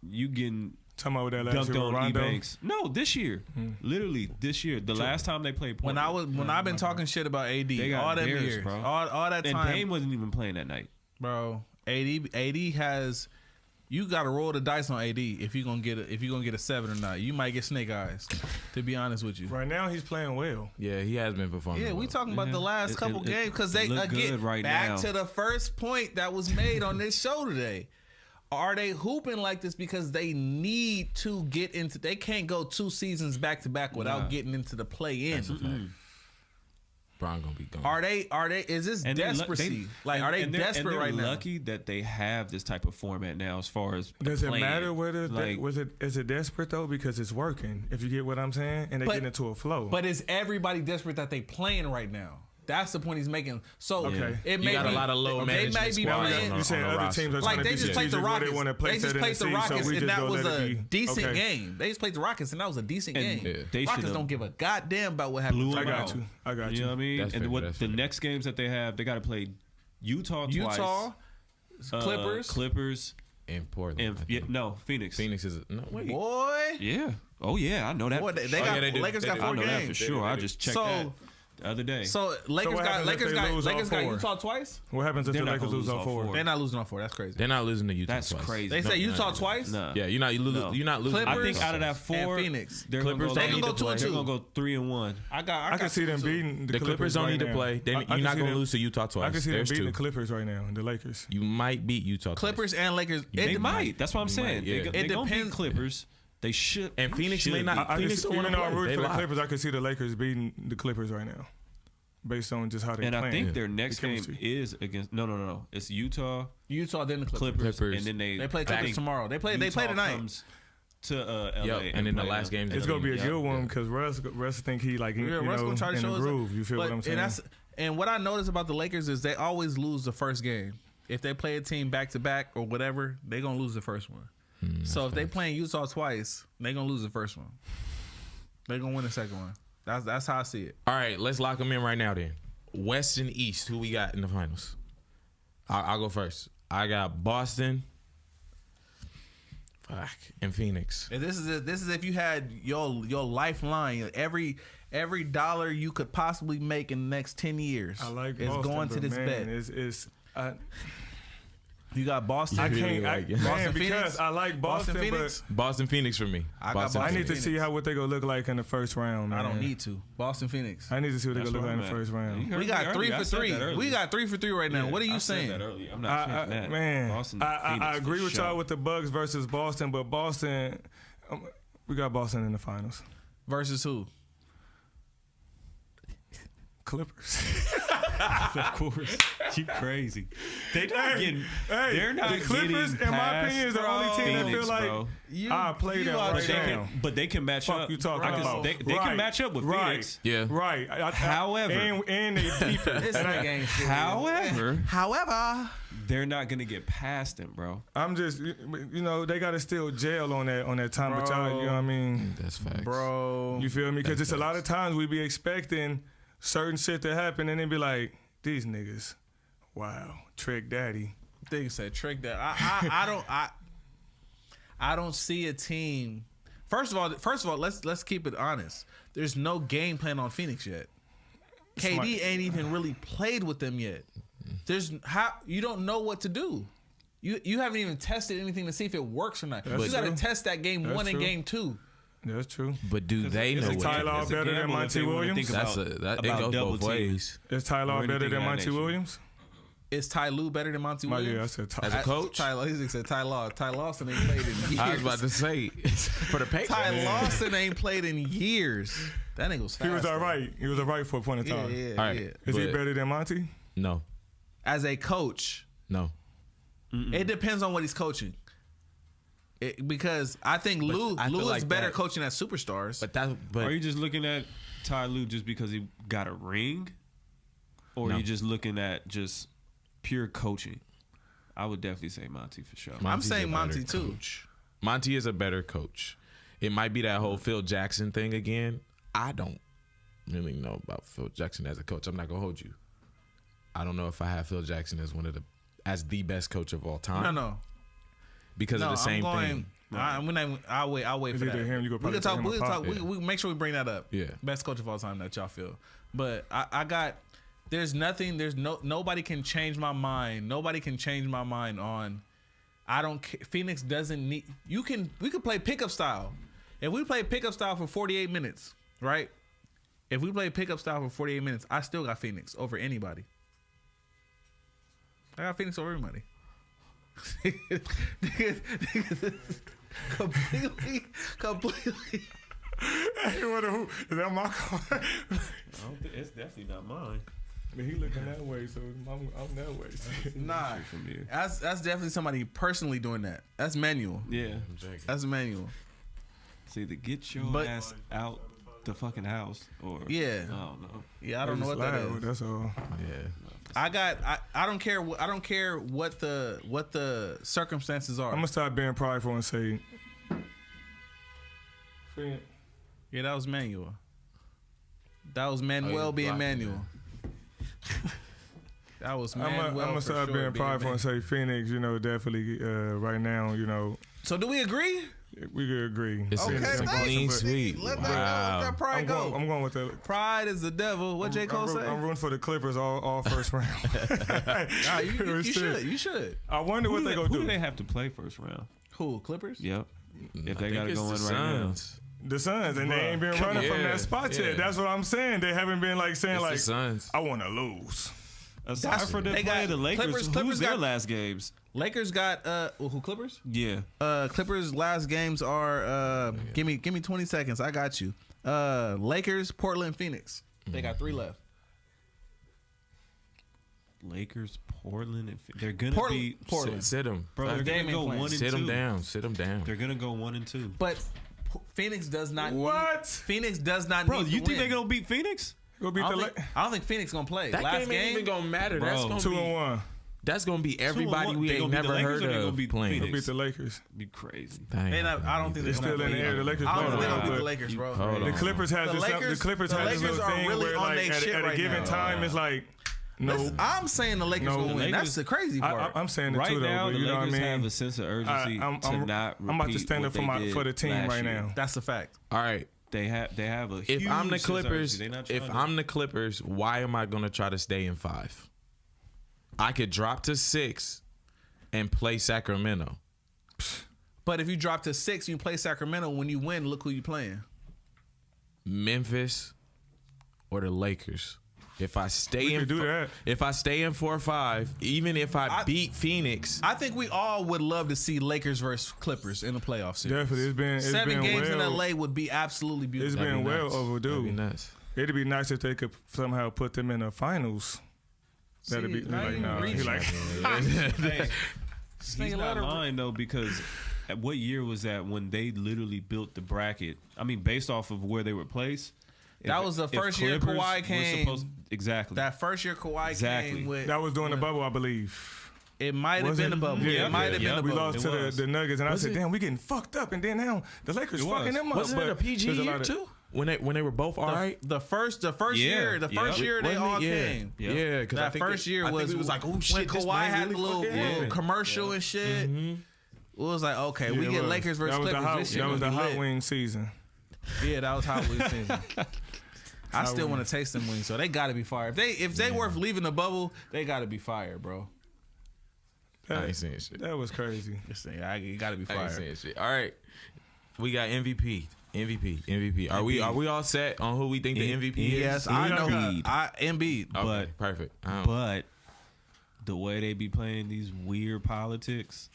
you getting Talking about that last dunked year on with Rondo. E-Banks. No, this year, literally this year. The last time they played When Portland, I've been talking shit about AD They got all them embarrassed, years, bro. all that and time, Dame wasn't even playing that night. bro. AD has. You got to roll the dice on AD if you're gonna get a 7 or not. You might get snake eyes. To be honest with you. Right now, he's playing well. Yeah, he has been performing. Yeah, we well. talking about the last couple games because they look again good right back now. to the first point that was made on this show today. Are they hooping like this because they need to get into? They can't go 2 seasons back to back without getting into the play-in. Bron gonna be gone. Are they? Is this And they're lu- desperacy? Are they desperate right now? Lucky that they have this type of format now. As far as Does it playing. matter whether Like, is it desperate though because it's working? If you get what I'm saying, and they But- get into a flow. But is everybody desperate that they playing right now? That's the point he's making. So Okay. it You may got a be, lot of low they management may be squads playing. on you saying the other roster. teams are Like trying they to be just played the strategic where Rockets. they want to They place just that in played the the season, Rockets, so we and just that gonna was let a it be. decent Okay. game. They just played the Rockets, and that was a decent And game. they Rockets should've don't give a goddamn about what happened. blew I them got out. you. I got You you. know what I mean? That's And fair, what that's the fair. next games that they have, they got to play Utah twice, Utah, Clippers, in Portland. and I think. Phoenix. Phoenix is no wait. boy. Yeah. Oh yeah, I know that. Boy, for they sure. got yeah, they do. Lakers They got do. I 4 know that for games. sure. I just checked So- that the other day. So Lakers what got happens if Lakers they got lose all Lakers got 4? Utah twice. What happens if They're the not Lakers gonna lose lose all all 4? four. They're not losing on 4. That's crazy. They're not losing to Utah That's twice. crazy. They say Utah twice. Nah. Yeah, you're not No. you're not losing. Clippers I think out of that 4, and Phoenix. they're Clippers gonna don't go, need to play. They're gonna go 3-1. I I can see them beating the Clippers don't right need to now. play. I You're can not see gonna them- lose to Utah twice. I can see them There's beating two. the Clippers right now, and the Lakers. You might beat Utah twice. Clippers and Lakers. They It might. That's what I'm You saying. might, yeah. They gonna beat depends- Clippers. They should. And Phoenix may should not- beat- I Phoenix can, don't even wanna though I'm play. rooting They for the locked. Clippers, I can see the Lakers beating the Clippers right now, based on just how they And playing. I think their next The game chemistry. is against. No. It's Utah, Utah then the Clippers. Clippers, and then They play Clippers tomorrow. They play Utah tonight. comes to LA, Yep, and then the play last them. game's It's Yeah, gonna be a yeah, good one yeah. because Russ think he like Yeah, Russ gonna try to in show the us. groove. You feel what I'm saying? And what I notice about the Lakers is they always lose the first game. If they play a team back to back or whatever, they gonna lose the first one. So if they playing Utah twice, they gonna lose the first one. They gonna win the second one. That's how I see it. All right, let's lock them in right now then. West and East, who we got in the finals? I'll go first. I got Boston, and Phoenix. And this is if you had your lifeline, every dollar you could possibly make in the next 10 years. I like is Boston, going to but this man, bet. You got Boston. I really can't, like it. man, Boston, because Phoenix? I like Boston, Phoenix? Boston, Phoenix for me. I got but I need to Phoenix. see what they gonna look like in the first round. Man. I don't need to. Boston, Phoenix. I need to see what they That's gonna look where like in the I'm first at. round. You heard We me got earlier. 3 I for said 3. that earlier. We got 3 for 3 right now. Yeah, What are you I said saying? that earlier. I'm not changing that. Man, Boston, I Phoenix agree for with sure. y'all with the Bucks versus Boston, but Boston, we got Boston in the finals. Versus who? Clippers. Of course, you crazy. They're not getting. Hey, They're not the Clippers, getting in my past opinion, is the only team that Phoenix, feel like bro. I play them are right tripping. now. But they can match Fuck up. you talking I can- about? They can match up with Phoenix. Yeah. Right. However- and they deep. This And nigga ain't serious. However, they're not gonna get past them, bro. I'm just, they got to still jail on that time, but y'all, you know what I mean? That's facts. Bro. You feel me? Because it's a lot of times we be expecting certain shit to happen, and then be like, these niggas, wow, trick daddy. Thing said trick that. I don't see a team. First of all, let's keep it honest. There's no game plan on Phoenix yet. KD ain't even really played with them yet. You don't know what to do. You haven't even tested anything to see if it works or not. You got to test that game 1 and game 2. That's true. But do they know Is Ty Law better than Monty Williams? It goes both ways. Is Ty Law better than Monty Williams? Is Ty Lue better than Monty Williams? Yeah, I said Ty. As a coach? He said Ty Law. Ty Lawson ain't played in years. I was about to say, for the Patriots. Ty Lawson ain't played in years. That nigga was fast. He was all right. He was all right for a point in time. Yeah. All right. Is he better than Monty? No. As a coach, No. it depends on what he's coaching. Because I think Lue is better coaching at superstars. But are you just looking at Ty Lue just because he got a ring? Or are you just looking at just pure coaching? I would definitely say Monty for sure. I'm saying Monty too. Monty is a better coach. It might be that whole Phil Jackson thing again. I don't really know about Phil Jackson as a coach. I'm not gonna hold you. I don't know if I have Phil Jackson as the best coach of all time. No. Because of the same thing. I'll wait for that. Him, you we can talk. We make sure we bring that up. Yeah. Best coach of all time that y'all feel. But I got. There's nothing. Nobody can change my mind. Nobody can change my mind on. I don't. Phoenix doesn't need. We could play pickup style. If we play pickup style for 48 minutes, right? If we play pickup style for 48 minutes, I still got Phoenix over anybody. I got Phoenix over everybody. completely. Hey, who? Is that my car? It's definitely not mine. But he looking that way, so I'm that way. Nah, that's definitely somebody personally doing that. That's manual. Yeah, that's manual. See, to get your ass out the fucking house, or yeah, I don't know. Yeah, I don't know what that is. That's all. Yeah, I don't care. I don't care what the circumstances are. I'm gonna start being prideful and say, yeah, that was manual. That was Manuel being manual. That was Manuel. I'm gonna start being prideful and say Phoenix. Definitely right now. So do we agree? We could agree. It's a clean sweep. Let that pride go. I'm going with that. Pride is the devil. What J. Cole say? I'm rooting for the Clippers all first round. Nah, you should. You should. I wonder what they gonna do. Who do they have to play first round? Who? Clippers? Yep. If they gotta go in right now. The Suns, and they ain't been running from that spot yet. That's what I'm saying. They haven't been saying the Suns. I want to lose. Aside for them playing the Lakers, who's their last games? Lakers got who? Clippers? Yeah. Clippers last games are give me 20 seconds. I got you. Lakers, Portland, Phoenix. They got 3 left. Lakers, Portland, and they're gonna be Portland. Sit them, bro. They're gonna go 1 and 2. Sit them down. Sit them down. They're gonna go 1 and 2. But Phoenix does not. What? Phoenix does not. Bro, need you to think win. they're gonna beat Phoenix? Go beat I don't think Phoenix gonna play. That Last game ain't even gonna matter. Bro. That's gonna 2-1. That's gonna be everybody 2-1. we They ain't gonna beat never the Lakers heard or they gonna of beat playing. Go beat the Lakers. Be crazy. I don't think They're still in the air. The Lakers. I don't think they're playing gonna beat the well, Lakers, bro. The Clippers has this. The Clippers has this little are thing really where on their at shit a right given now. time it's no. Listen, I'm saying the Lakers gonna win. That's the crazy part. I'm saying it Right too, though. now, But the you know what I Lakers mean? have a sense of urgency to not repeat I'm about to stand what up they for the did team last right year. now. That's a fact. All right. They have a If huge I'm the sense of urgency. Clippers, They not if trying to- I'm the Clippers, why am I gonna try to stay in 5? I could drop to 6 and play Sacramento. But if you drop to 6, you play Sacramento. When you win, look who you playing. Memphis or the Lakers. If I stay We in, could do that. If I stay in 4 or 5, even if I beat Phoenix, I think we all would love to see Lakers versus Clippers in the playoff series. Definitely, it's 7 been games well, in LA would be absolutely It's beautiful. been well That'd be overdue. nuts. It'd be nice if they could somehow put them in the finals. That'd be now you nah. He reaching. like Hey, he's Nigga, let not her- lying though, because at what year was that when they literally built the bracket? I mean, based off of where they were placed. That was the first year Clippers Kawhi were came. Exactly. That first year Kawhi Exactly. came with. that was during the bubble, I believe. It might have Was been it? a bubble. Yeah, It might have been a We bubble. lost It to was. the Nuggets, and I Was said, it? "Damn, we getting fucked up." And then now the Lakers It was. fucking them up. wasn't it but a PG there's year lot of- too? When they were both all right. The first Yeah. year, the first Yep. year they Wasn't all it? Yeah. came. Yep. Yeah, because That first year was, it was like, oh when shit, this Kawhi might had the really little, fucking happen. commercial and shit. It was like, okay, we Yeah, it get was. Lakers versus That was Clippers. the hot, This shit that was gonna the be hot lit. wing season. Yeah, that was hot wing season. I still want to taste them wings, so they got to be fire. If they worth leaving the bubble, they got to be fire, bro. I ain't saying shit. That was crazy. You got to be I ain't fire. saying shit. All right, we got MVP. Are we all set on who we think the MVP is? Yes, I know. Embiid. Okay, perfect. But the way they be playing these weird politics,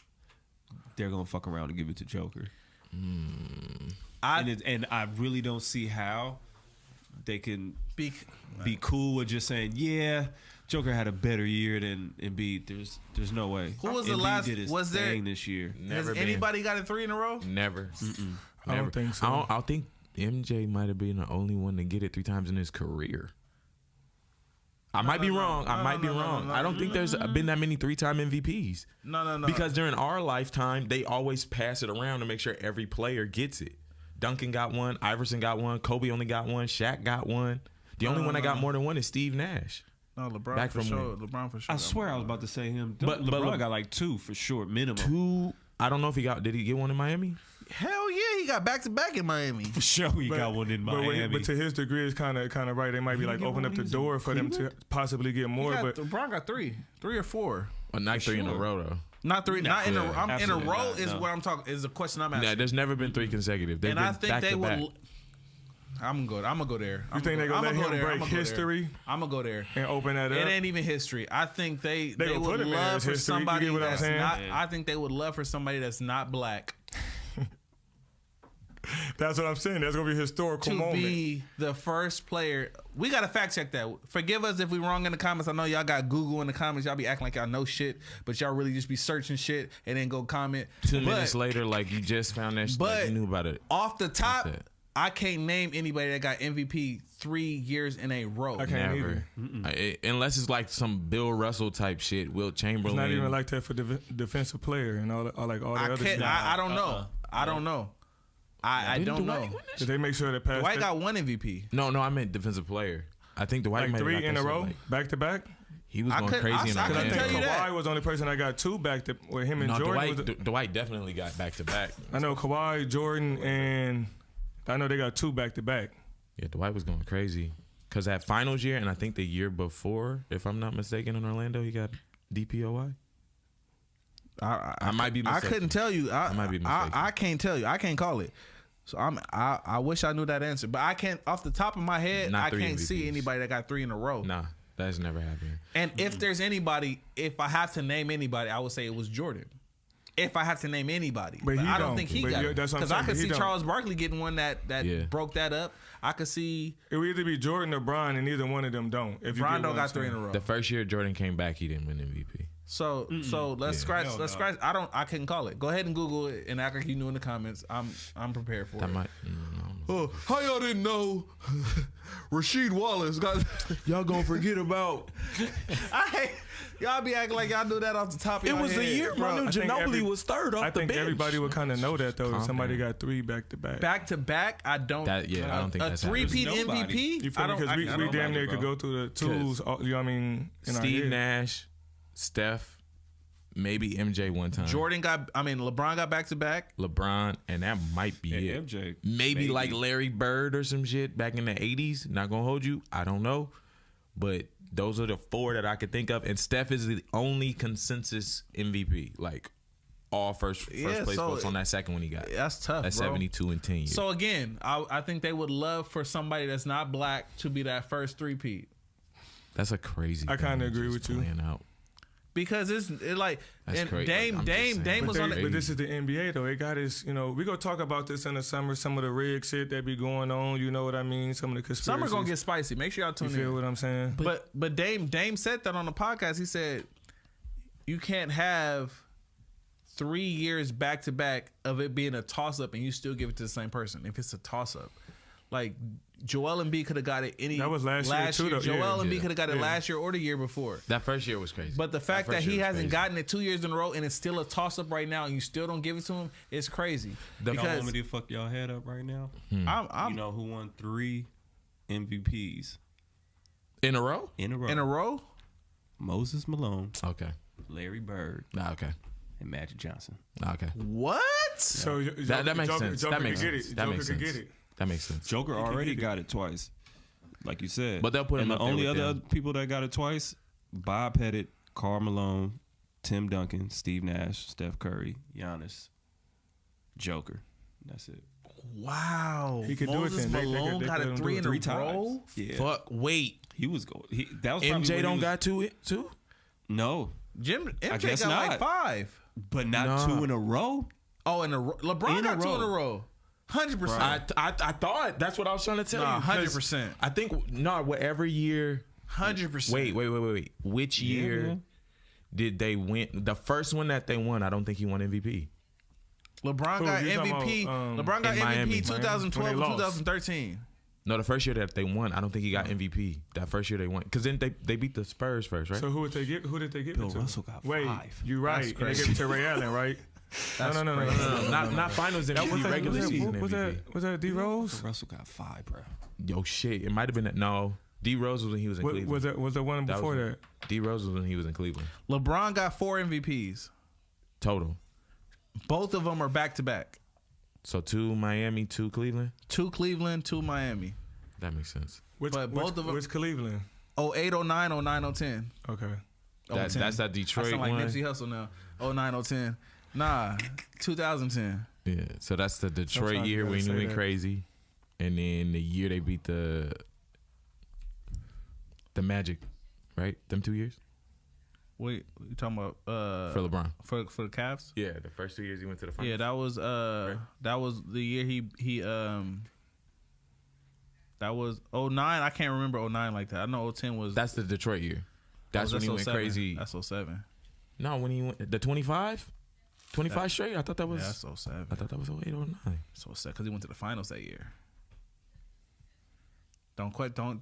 they're gonna fuck around and give it to Joker. And I really don't see how they can be cool with just saying, yeah, Joker had a better year than Embiid. There's no way. Who was the Embiid last? did his Was there thing this year? Has anybody got it 3 in a row? Never. I don't think so. I think MJ might have been the only one to get it 3 times in his career. I might be wrong. I don't think there's been that many 3-time MVPs. No. Because during our lifetime, they always pass it around to make sure every player gets it. Duncan got one. Iverson got one. Kobe only got one. Shaq got one. The only one that got more than one is Steve Nash. No, LeBron Back for from sure. when? LeBron for sure. I swear I was about to say him. But LeBron got like 2 for sure, minimum. 2. I don't know if did he get one in Miami? Hell yeah, he got back-to-back in Miami. For sure, he got one in Miami. But to his degree, it's kind of right. They might be like open up the door for them to possibly get more. But LeBron got 3 or 4. Not 3 in a row though. Not 3. Not in a. I'm in a absolutely row. not, Is no. what I'm talking. Is the question I'm asking. Nah, there's never been 3 consecutive. They've And been I think back they to back. will. I'm gonna go there. You think they gonna let him break history? I'm gonna go there and open that up? It ain't even history. I think they would would put him in love as for history. You somebody get what I'm that's saying? not. I think they would love for somebody that's not black That's what I'm saying. That's gonna be a historical to moment. be the first player. We gotta fact check that. Forgive us if we wrong in the comments. I know y'all got Google in the comments. Y'all be acting like y'all know shit, but y'all really just be searching shit and then go comment. 2 minutes later, like you just found that shit. Like But you knew about it. Off the top, That's it. I can't name anybody that got MVP 3 years in a row. I can't Never. Unless it's like some Bill Russell type shit. Wilt It's Chamberlain. not even like that for defensive player and all the other shit. I don't know. I don't know. I Didn't don't Dwight know. win that Did they make sure that passed? Dwight got 1 MVP. No, I meant defensive player. I think Dwight like might have 3 got in that a shit, row, like, back to back. he was I going couldn't- crazy in I the couldn't game. tell you that. Kawhi was the only person that got 2 back to with him and No, Jordan. Dwight definitely got back to back. I know Kawhi, Jordan, and I know they got 2 back to back. Yeah, Dwight was going crazy. Because that finals year, and I think the year before, if I'm not mistaken, in Orlando, he got DPOY. I might be mistaken. I couldn't tell you. I might be mistaken. I can't tell you. I can't call it. So I wish I knew that answer, but I can't off the top of my head. Not I 3 can't see MVPs. anybody that got 3 in a row. Nah, that's never happened. And if there's anybody, if I have to name anybody, I would say it was Jordan. If I have to name anybody, But he I don't don't. think he But got yeah, it that's what I'm because I saying, could but he see don't. Charles Barkley getting one that Yeah. broke that up. I could see It would either be Jordan or Bron, and neither one of them don't. If you get Rondo what I'm got 3 in a saying. row. The first year Jordan came back, he didn't win MVP. So let's scratch. Let's scratch. I couldn't call it. Go ahead and Google it and act like you knew in the comments. I'm prepared for That it. might. How y'all didn't know Rasheed Wallace got? Y'all gonna forget about? Y'all be acting like y'all knew that off the top of your head. Manu I think Ginobili was third off I the think bench. everybody would kind of know that though. If Confident. somebody got 3 back to back. Back to back. I don't. I don't think a that's three-peat happening. There's nobody. MVP. You feel me? Because we damn near could go through the tools. You know what I mean? In our Steve head. Nash, Steph, maybe MJ one time. LeBron got back to back. LeBron, and that might be Yeah, it. MJ. Maybe like Larry Bird or some shit back in the 80s. Not gonna hold you. I don't know. But those are the 4 that I could think of. And Steph is the only consensus MVP. Like all first place so votes on that second one he got. That's tough. That's bro. 72 and 10 years. So again, I think they would love for somebody that's not black to be that first three-peat. That's a crazy. I thing kinda to agree just with you. plan out. Because it's like That's and crazy. Dame I'm just saying. Dame was on But the, this is the NBA though. It got his, we gonna talk about this in the summer. Some of the rig shit that be going on. You know what I mean? Some of the conspiracies. summer gonna get spicy. Make sure y'all You tune feel in. what I'm saying? But Dame said that on the podcast. He said you can't have 3 years back to back of it being a toss up and you still give it to the same person if it's a toss up. Like Joel Embiid could have got it any. That was last year too, though. Joel Yeah. Embiid could have got it Yeah. last year or the year before. That first year was crazy. But the fact that first he year was hasn't crazy. gotten it 2 years in a row and it's still a toss up right now and you still don't give it to him, it's crazy. Y'all Because want me to fuck y'all head up right now? I'm You know who won 3 MVPs in a row. in a row? in a row. Moses Malone, Okay. Larry Bird, Okay. and Magic Johnson. Okay. What? So That makes sense. Joker That makes could get sense. it. That Joker makes could sense. get it. That makes sense. Joker already get it. got it twice. like you said. But they'll put him and up the there only with other them. people that got it twice: Bob Pettit, Karl Malone, Tim Duncan, Steve Nash, Steph Curry, Giannis, Joker. That's it. Wow. He could do it Moses then. They Malone could got let a him do three it in three a row. Yeah. Fuck. Wait. He was going. That was probably MJ when he don't was- got two? no, MJ guess got like not. 5. but not Nah. 2 in a row. Oh, and LeBron In a got 2 in a row. row. 100%. I thought that's what I was trying to tell Nah, you. 'cause 100%. I think whatever year. 100%. Wait. Which year Yeah. did they win? The first one that they won, I don't think he won MVP. LeBron Who, got you talking MVP. about, LeBron got in Miami. MVP 2012 and When they lost. 2013. No, the first year that they won, I don't think he got MVP. That first year they won, because then they beat the Spurs first, right? So who did they get? Who did they get? Bill it to? Russell got Wait, 5. you right? That's And they crazy. gave it to Ray Allen, right? No. not finals MVP, regular season Was MVP. that D Rose? Russell got 5, bro. Yo, shit, it might have been that. No, D Rose was when he was in Cleveland. Was there one That before was- that? D Rose was when he was in Cleveland. LeBron got 4 MVPs. Total. Both of them are back to back. So 2 Miami, 2 Cleveland. 2 Cleveland, 2 Miami. That makes sense. But both of them- Which Cleveland? 08, 09, 09, 010. Okay. That's that I Detroit sound like one. Nipsey Hussle now. 09, 010. Nah, 2010. Yeah, so that's the Detroit Sometimes year you when gotta he say went that. crazy, and then the year they beat the Magic, right? Them 2 years Wait, you talking about for LeBron. for the Cavs? Yeah, the first 2 years he went to the finals. Yeah, that was the year he that was 09. I can't remember 09 like that. I know 010 was That's the Detroit year. That's when he went 07. crazy. That's 07. No, when he went the 25 straight. I thought that was. Yeah, that's 07. I thought that was 08, 09. So sad because he went to the finals that year. Don't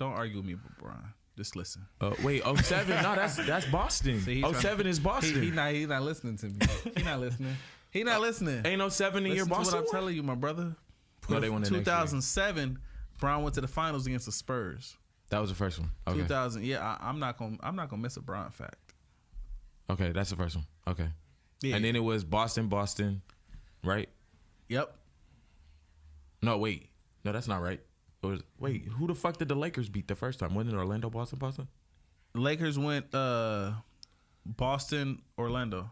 argue with me, LeBron. Just listen. Wait, 07. No, that's Boston. See, he's 07 is Boston. He not listening to me. He not listening. He not listening. Ain't no 7 in your Listen to Boston. what I'm telling you, my brother. No, they won the next year. 2007, Bron went to the finals against the Spurs. That was the first one. Okay. 2000. Yeah, I'm not gonna miss a Bron fact. Okay, that's the first one. Okay. Yeah. And then it was Boston, right? Yep. No, wait. No, that's not right. It was, wait, who the fuck did the Lakers beat the first time? Wasn't it Orlando, Boston? Lakers went Boston, Orlando.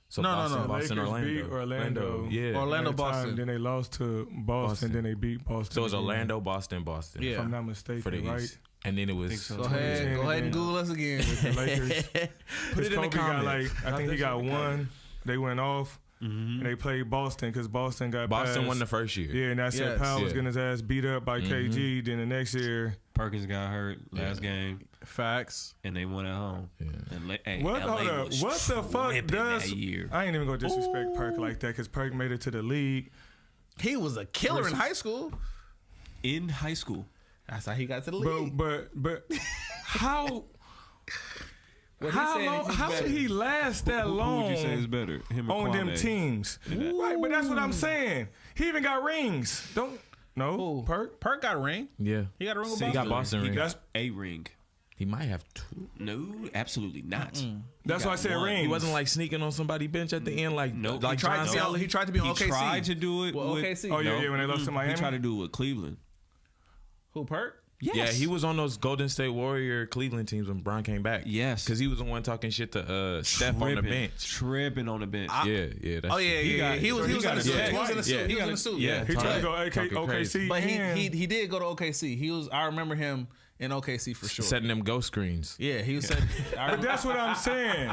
So No, Boston, Lakers Orlando. beat Orlando. Yeah. Orlando, That time, Boston. Then they lost to Boston. Then they beat Boston. So it was again. Orlando, Boston. Yeah. If I'm not mistaken, For the right? East. And then it was. so. Go ahead and Google us again. The Lakers. Put it in the Kobe got comments. I think he got one. They went off. And they played Boston because Boston got Boston passed. won the first year. Yeah, and that's Yes. it. Powell was Yeah. getting his ass beat up by KG. Then the next year, Perkins got hurt last game, Facts. and they won at home. Yeah. And hey, what? LA Hold up. was What the fuck tripping does? that year? I ain't even gonna disrespect Perk like that because Perk made it to the league. He was a killer in high school. In high school, That's how he got to the league. But how? What he How saying long? is he's How better. should he last that who long would you say is better? Him or on them Kwame? teams? Right, but that's what I'm saying. He even got rings. Don't no Who? Perk. Perk got a ring. Yeah. He got a ring with He Boston. got Boston He ring. got a ring. He might have 2. No, absolutely not. That's why I got said one. rings. He wasn't like sneaking on somebody's bench at the end like Nope. like He tried John to be Sally. He tried to be on He OKC. tried to do it Well, with OKC. Oh yeah, No. yeah. When they lost to Miami, He tried to do it with Cleveland. Who, Perk? Yes. Yeah, he was on those Golden State Warrior Cleveland teams when Bron came back. Yes. Because he was the one talking shit to Steph on the bench. Tripping on the bench. Yeah. That's Oh yeah, He yeah. got- He was he in got the it suit. twice. He was in the suit. Yeah. He was in the suit. Yeah. he tried to go Talking OKC. crazy. But and- he did go to OKC. He was. I remember him in OKC for sure. setting them ghost screens. Yeah, he was. Said, But that's what I'm saying.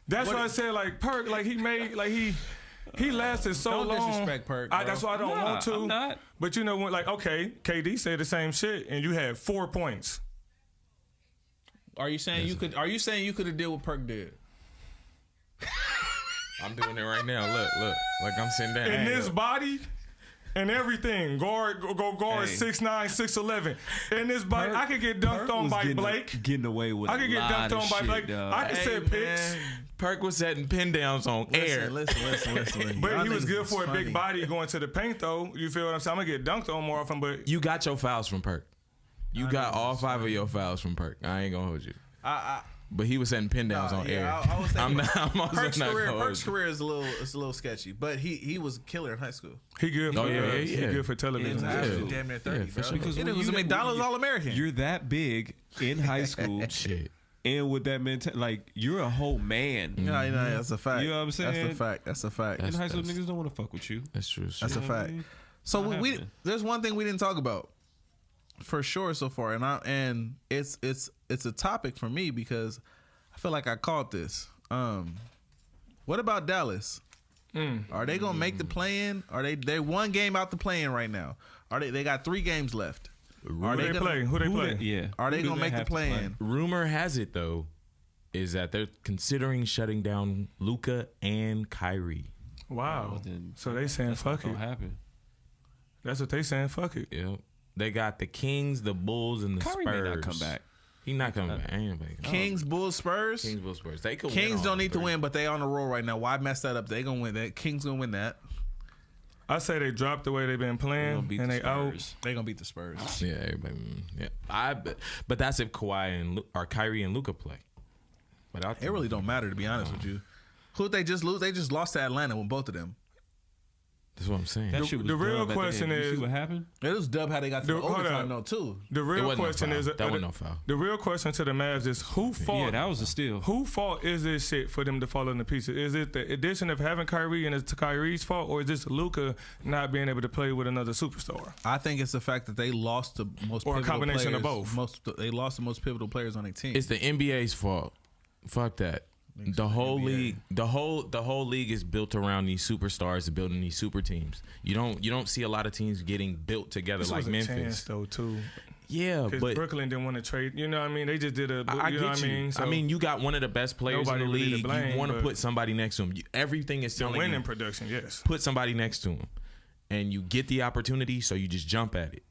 That's why I said like Perk, like he made, like he lasted so Don't long. disrespect Perk, bro. That's why I don't want to. I'm not. But you know when, like, okay, KD said the same shit, and you had 4 points. Are you saying you could? Are you saying you could have did what Perk did? I'm doing it right now. Look. Like I'm sitting down. In this body and everything, guard, go guard Hey. 6'9", 6'11". In this body, I could get dunked on was by getting, Blake. Getting away with I could get dunked on by Blake. I could set picks. Perk was setting pin downs on air. Listen. But Y'all he was niggas good is for a funny. big body going to the paint, though. You feel what I'm saying? I'm going to get dunked on more often, but You got your fouls from Perk. You got all 5 of your fouls from Perk. I ain't gonna hold you. But he was setting pin downs on air. I was thinking I'm also Perk's not career. going Perk's career is a little sketchy, but he was a killer in high school. He good for he good for television. He's actually damn near 30, for bro. sure. Because And it when was a you- McDonald's All-American. You're that big in high school, Shit. and with that mentality, like you're a whole man. Yeah, that's a fact. You know what I'm saying? That's a fact. In high school, That's- niggas don't want to fuck with you. That's true. That's a know what I fact. mean? So Not we happening. there's one thing we didn't talk about for sure so far, and it's a topic for me because I feel like I caught this. What about Dallas? Are they gonna make the play-in? Are they one game out the play-in right now? Are they got 3 games left? Who they play? Who they play? Yeah. Are they Who do gonna make the have to play? play-in? Rumor has it though, is that they're considering shutting down Luka and Kyrie. Wow. Well, then So they saying fuck Don't it. happen. That's what they saying. Fuck it. Yep. They got the Kings, the Bulls, and the Kyrie Spurs. may not come back. He not coming back. Ain't nobody coming. Kings, Bulls, Spurs. Kings, Bulls, Spurs. They could. Kings win don't all need to 3. win, but they on the roll right now. Why mess that up? They gonna win that. Kings gonna win that. I say they dropped the way they've been They're playing, gonna beat and the they out. Spurs. They gonna beat the Spurs. Yeah, everybody. Yeah, but that's if Kawhi and or Kyrie and Luka play. Without It really don't matter, to be honest with you. Who'd they just lose? They just lost to Atlanta with both of them. That's what I'm saying. That shit was the real dumb at the question end. You is- see what happened? It was dub how they got to the Hold overtime up. though too. The It real wasn't no question foul. is That wasn't no foul. The real question to the Mavs is who fault? Yeah, that was a steal. Who fault is this shit for them to fall into pieces? Is it the addition of having Kyrie and it's Kyrie's fault, or is this Luka not being able to play with another superstar? I think it's the fact that they lost the most Or a pivotal combination of players. both. They lost the most pivotal players on their team. It's the NBA's fault. Fuck that. The whole league, the whole league is built around these superstars and building these super teams. You don't see a lot of teams getting built together This like was a Memphis. chance though too, Yeah, because but Brooklyn didn't want to trade. You know what I mean? They just did a. I you know get what you. I mean? So I mean, you got one of the best players in the Nobody really to league. blame, You want to but- put somebody next to him. Everything is the telling winning you production, yes. put somebody next to him, and you get the opportunity, so you just jump at it.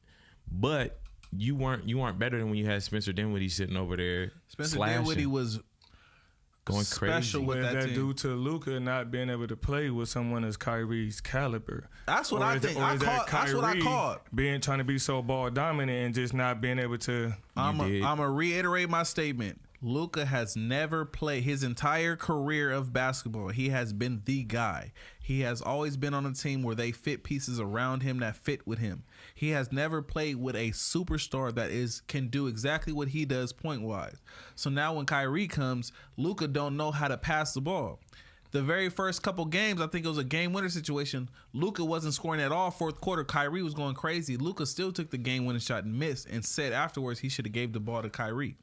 But you weren't better than when you had Spencer Dinwiddie sitting over there Spencer slashing, Dinwiddie was going special crazy. with What that that team. due to Luka not being able to play with someone as Kyrie's caliber? That's what Or I is it- think. or is that That's what I Kyrie called. trying to be so ball dominant and just not being able to. I'm did. gonna reiterate my statement. Luka has never played his entire career of basketball. He has been the guy. He has always been on a team where they fit pieces around him that fit with him. He has never played with a superstar that can do exactly what he does point wise. So now when Kyrie comes, Luka don't know how to pass the ball. The very first couple games, I think it was a game winner situation. Luka wasn't scoring at all. Fourth quarter, Kyrie was going crazy. Luka still took the game winning shot and missed, and said afterwards he should have gave the ball to Kyrie.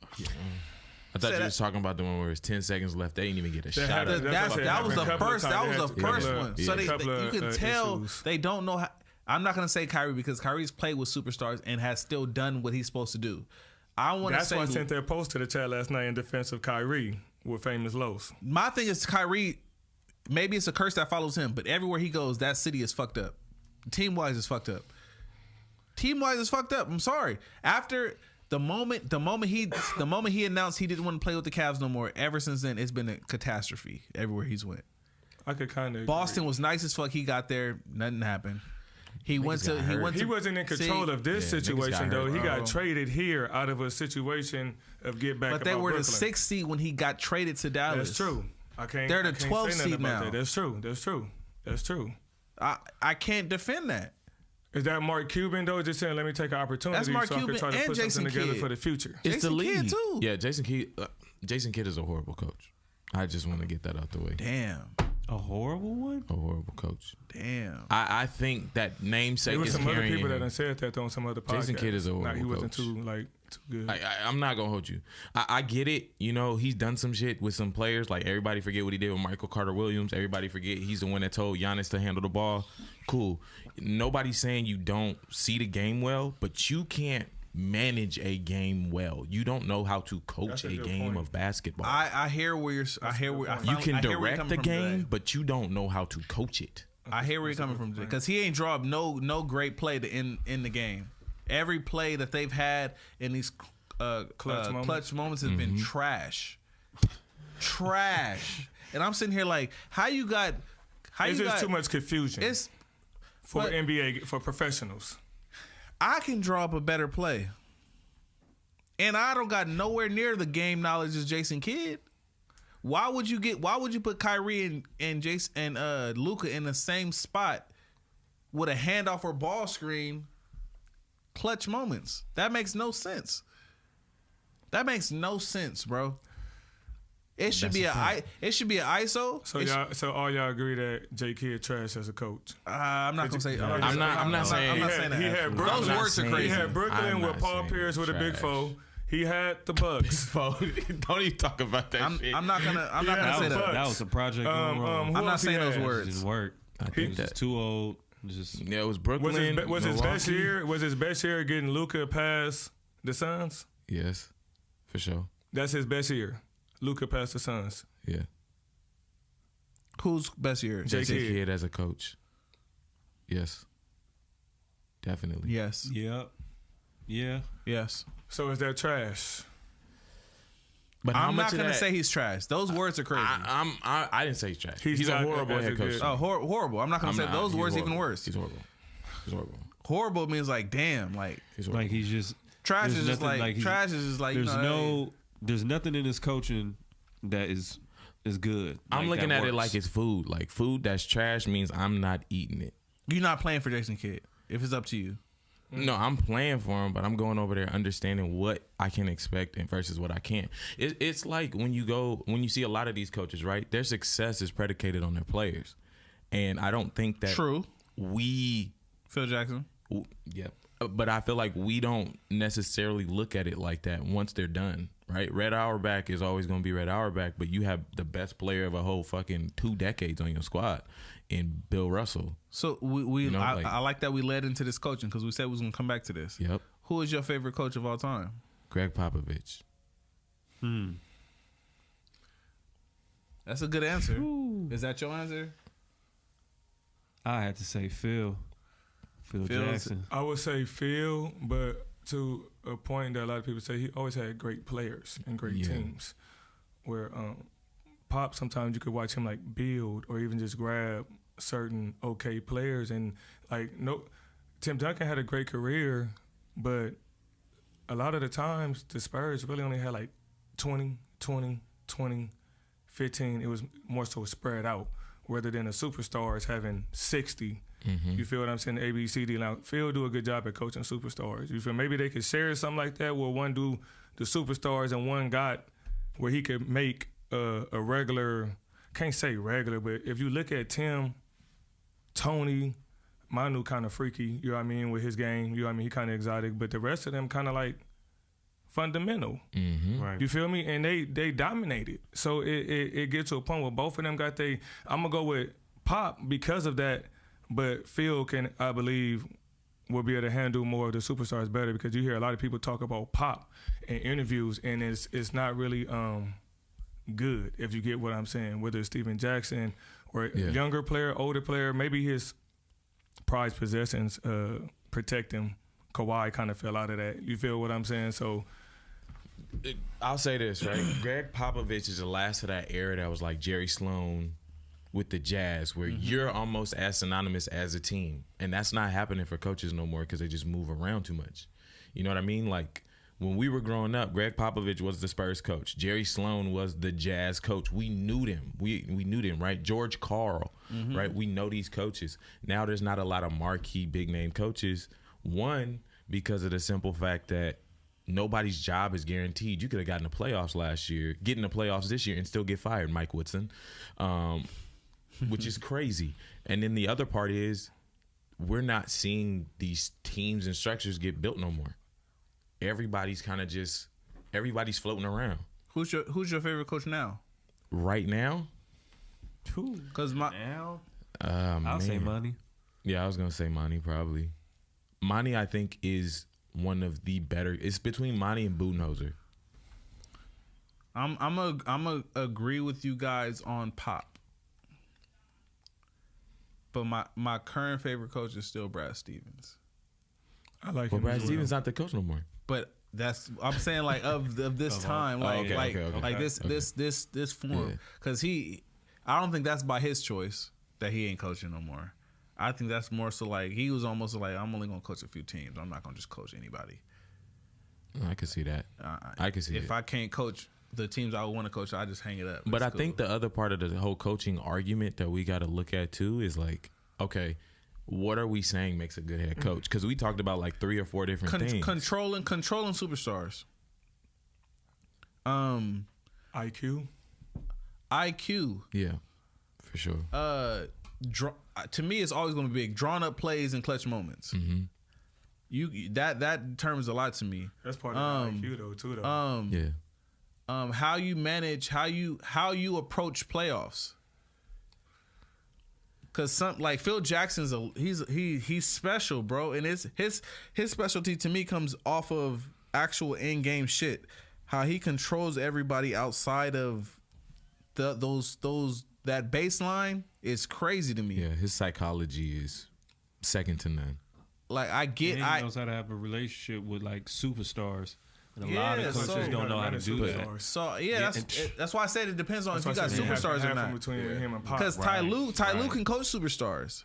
I thought Say you that- was talking about the one where it's 10 seconds left. They didn't even get a They shot. had at to- it. That's what That was the happened. Couple of first. times That they was had the to- first couple of- one. yeah, So couple you of, can tell issues. they don't know how. I'm not gonna say Kyrie because Kyrie's played with superstars and has still done what he's supposed to do. I want to That's say why I sent that post to the chat last night in defense of Kyrie with famous Los. my thing is Kyrie. Maybe it's a curse that follows him, but everywhere he goes, that city is fucked up. Team wise is fucked up. Team wise is fucked up. I'm sorry. After the moment he announced he didn't want to play with the Cavs no more, ever since then it's been a catastrophe everywhere he's went. I could kind of. Boston was nice as fuck. He got there, nothing happened. He went to. He wasn't in control of this Yeah, niggas situation got though. hurt, He bro. got traded here out of a situation of get back. But they about were Brooklyn. the 6th seed when he got traded to Dallas. That's true. They're the I can't say 12th nothing seed about now. that. That's true. That's true. That's true. I can't defend that. Is that Mark Cuban though? Just saying, let me take an opportunity That's Mark so I Cuban can try to and put Jason something together Kidd. for the future. It's Jason the Kidd, league too. Yeah, Jason Kidd is a horrible coach. I just want to get that out the way. Damn. A horrible one? A horrible coach. Damn. I think that namesake There was is some other carrying people that him. done said that on some other podcasts. Jason Kidd is a horrible He wasn't coach. too good. I'm not gonna hold you. I get it. You know, he's done some shit with some players. Like everybody forget what he did with Michael Carter Williams. Everybody forget he's the one that told Giannis to handle the ball. Cool. Nobody's saying you don't see the game well, but you can't manage a game well. You don't know how to coach That's a a good game point. of basketball. I hear where you're. I hear where you can I hear where you're direct coming the from game, today. but you don't know how to coach it. I hear where you're coming from because he ain't draw up no great play to end the game. Every play that they've had in these clutch moments has been trash, trash. And I'm sitting here like, how you got? It's just too much confusion It's for but- NBA for professionals. I can draw up a better play. And I don't got nowhere near the game knowledge as Jason Kidd. Why would you put Kyrie and Jason and Luka in the same spot with a handoff or ball screen? Clutch moments. That makes no sense. That makes no sense, bro. It should be an ISO. So all y'all agree that J Kidd trash as a coach? I'm not gonna say. I'm not saying that. He had Brooklyn. Those words are crazy. He had Brooklyn with Paul Pierce with a big foe. He had the Bucks. Don't even talk about that shit. I'm not gonna say that. That was a project. I'm not saying those words. It didn't work. I think He's too old. It was Brooklyn. Was his best year? Was his best year getting Luka past the Suns? Yes, for sure. That's his best year. Luka past the Suns. Yeah. Who's best year? J Kidd as a coach. Yes. Definitely. Yes. Yep. Yeah. Yes. So is that trash? But I'm not gonna say he's trash. Those words are crazy. I didn't say he's trash. He's a not horrible as head coach. good. Oh, horrible. I'm not gonna say those words. Horrible. Even worse. He's horrible. He's horrible. Horrible means like damn. Like He's horrible. Like he's just trash there's is just nothing like trash is just like there's nothing in his coaching that is good. I'm like, looking that at it works. like it's food. Like food that's trash means I'm not eating it. You're not playing for Jason Kidd if it's up to you. No, I'm playing for him, but I'm going over there understanding what I can expect and versus what I can't. It's like when you see a lot of these coaches, right? Their success is predicated on their players, and I don't think that True. Phil Jackson. Yeah, but I feel like we don't necessarily look at it like that once they're done, right? Red Auerbach is always going to be Red Auerbach, but you have the best player of a whole fucking 2 decades on your squad in Bill Russell. So I like that we led into this coaching because we said we was gonna come back to this. Yep. Who is your favorite coach of all time? Greg Popovich. That's a good answer. Is that your answer? I had to say Phil Jackson. I would say Phil, but to a point that a lot of people say he always had great players and great teams. Where Pop, sometimes you could watch him like build or even just grab certain okay players and Tim Duncan had a great career, but a lot of the times the Spurs really only had like 20, 15. It was more so spread out rather than the superstars having 60. You feel what I'm saying? A, B, C, D. Now, Phil do a good job at coaching superstars. You feel maybe they could share something like that where one do the superstars and one got where he could make a regular, can't say regular, but if you look at Tim, Tony, Manu kind of freaky, you know what I mean, with his game. You know what I mean? He kind of exotic, but the rest of them kind of like fundamental. Right. You feel me? And they dominated. So it gets to a point where both of them got I'm going to go with Pop because of that, but Phil can, I believe, will be able to handle more of the superstars better because you hear a lot of people talk about Pop in interviews and it's not really good, if you get what I'm saying, whether it's Steven Jackson or a younger player, older player, maybe his prized possessions protect him. Kawhi kind of fell out of that. You feel what I'm saying? So I'll say this, right? Greg Popovich is the last of that era that was like Jerry Sloan with the Jazz, where you're almost as synonymous as a team. And that's not happening for coaches no more because they just move around too much. You know what I mean? Like, when we were growing up, Greg Popovich was the Spurs coach. Jerry Sloan was the Jazz coach. We knew them. We knew them, right? George Karl, right? We know these coaches. Now there's not a lot of marquee big-name coaches. One, because of the simple fact that nobody's job is guaranteed. You could have gotten the playoffs last year, get in the playoffs this year, and still get fired, Mike Woodson, which is crazy. And then the other part is we're not seeing these teams and structures get built no more. Everybody's floating around. Who's your favorite coach now? Right now? Because I'll say Monty. Yeah, I was gonna say Monty probably. Monty, I think, is one of the better. It's between Monty and Budenholzer. I'm agree with you guys on Pop, but my current favorite coach is still Brad Stevens. I like Well, him. Brad as well. Stevens not the coach no more. But I'm saying like of this time, like this form, because I don't think that's by his choice that he ain't coaching no more. I think that's more so like he was almost like, I'm only gonna coach a few teams. I'm not gonna just coach anybody. I can see that. I can see if it. I can't coach the teams I want to coach, I just hang it up. But It's I cool. think the other part of the whole coaching argument that we got to look at too is like, okay, what are we saying makes a good head coach? Because we talked about like 3 or 4 different things. controlling superstars. IQ. Yeah, for sure. To me, it's always going to be big. Drawn up plays and clutch moments. Mm-hmm. That determines a lot to me. That's part of the IQ though, too. Though. Yeah. How you manage, how you approach playoffs. Cause like Phil Jackson's he's special, bro, and his specialty to me comes off of actual in game shit. How he controls everybody outside of that baseline is crazy to me. Yeah, his psychology is second to none. Like I get, And he knows how to have a relationship with like superstars, and a lot of Yeah, coaches so- don't know how to do that. So yeah, that's why I said it depends on if you got That's why I said superstars or half not. in between him and Pop. Because Ty Lue can coach superstars,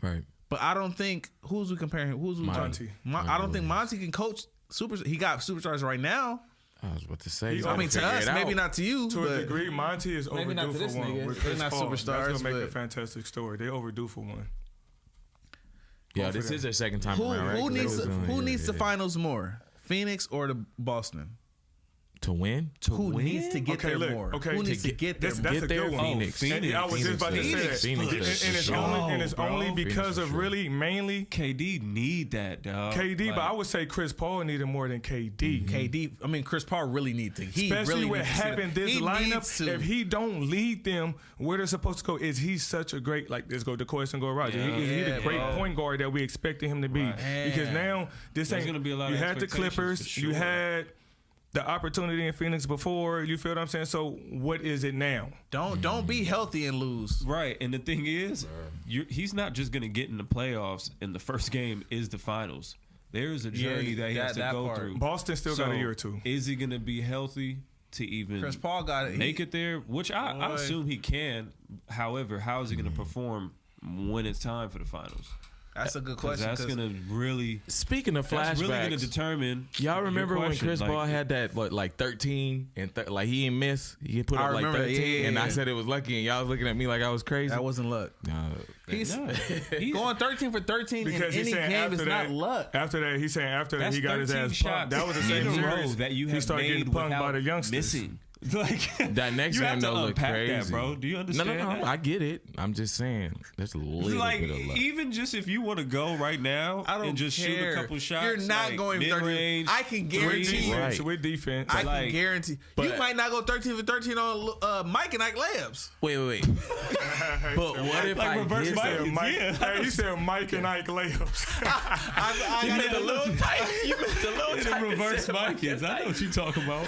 Right. but I don't think who's we comparing. Who's we Monty. talking? I don't think Monty can coach superstars. He got superstars right now. I was about to say. He- I mean, to figure us, it maybe out. not to you. To but a degree, Monty is Maybe not overdue to this for one. nigga. With They're Chris not Paul. superstars, That's gonna make but- a fantastic story. They overdue for one. Yeah, Both this of them. is their second time around, right? Who needs the finals more, Phoenix or the Boston? to win? Who needs to get Okay, there look, more? okay, Who to needs to get there That's more? a Get good there, one. Phoenix. And I was just about to say that. Phoenix And is it's sure. only Phoenix because is of sure. really mainly KD need that, dog. KD, Like, but I would say Chris Paul needed more than KD. KD, I mean, Chris Paul really needs to. He Especially really with needs to see having that. this He lineup, needs to. if he don't lead them where they're supposed to go, is he such a great, like, let's go to Koyce and go Roger. Is he the great bro. point guard that we expected him to be? Because now this There's ain't, gonna be a lot you of had the expectations Clippers, for you sure. had the opportunity in Phoenix before, you feel what I'm saying? So what is it now? Don't be healthy and lose. Right, and the thing is, he's not just going to get in the playoffs, and the first game is the finals. There's a journey that he has to that go part. through. Boston still got a year or two. Is he going to be healthy to even Chris Paul got it. make it there? Which I Boy. assume he can. However, how is he going to perform when it's time for the finals? That's a good 'Cause question. that's 'cause going to really, Speaking of that's really going to flashbacks, determine. y'all your remember when question. Chris Like, Paul had that like 13 and like he didn't miss? He put I up like remember that. 13, Yeah, and I yeah. said it was lucky, and y'all was looking at me like I was crazy. that wasn't luck. Nah, He's No, going 13 for 13 Because in he's any saying game after is that, not luck. after that, he's saying after that That's he got his 13 ass shots punked. That was the in same a row series that you he have started made getting punked by without the youngsters. missing. Like that next you game have to though look unpack crazy, that, bro. Do you understand? No, that? I get it. I'm just saying there's a little Like bit of luck. even just if you want to go right now I don't and just care. shoot a couple shots, You're not like going 13. mid-range, I can With guarantee you. Right. defense, with defense. I Like- can guarantee. You but- might not go 13 for 13 on Mike and Ike layups. Wait. But what if Like I reverse did Mike. say- Mike, Yeah. hey, he said Mike and Ike layups. I You meant the little tight. You meant the little in tight. the reverse Mike kids. I know what you talking about.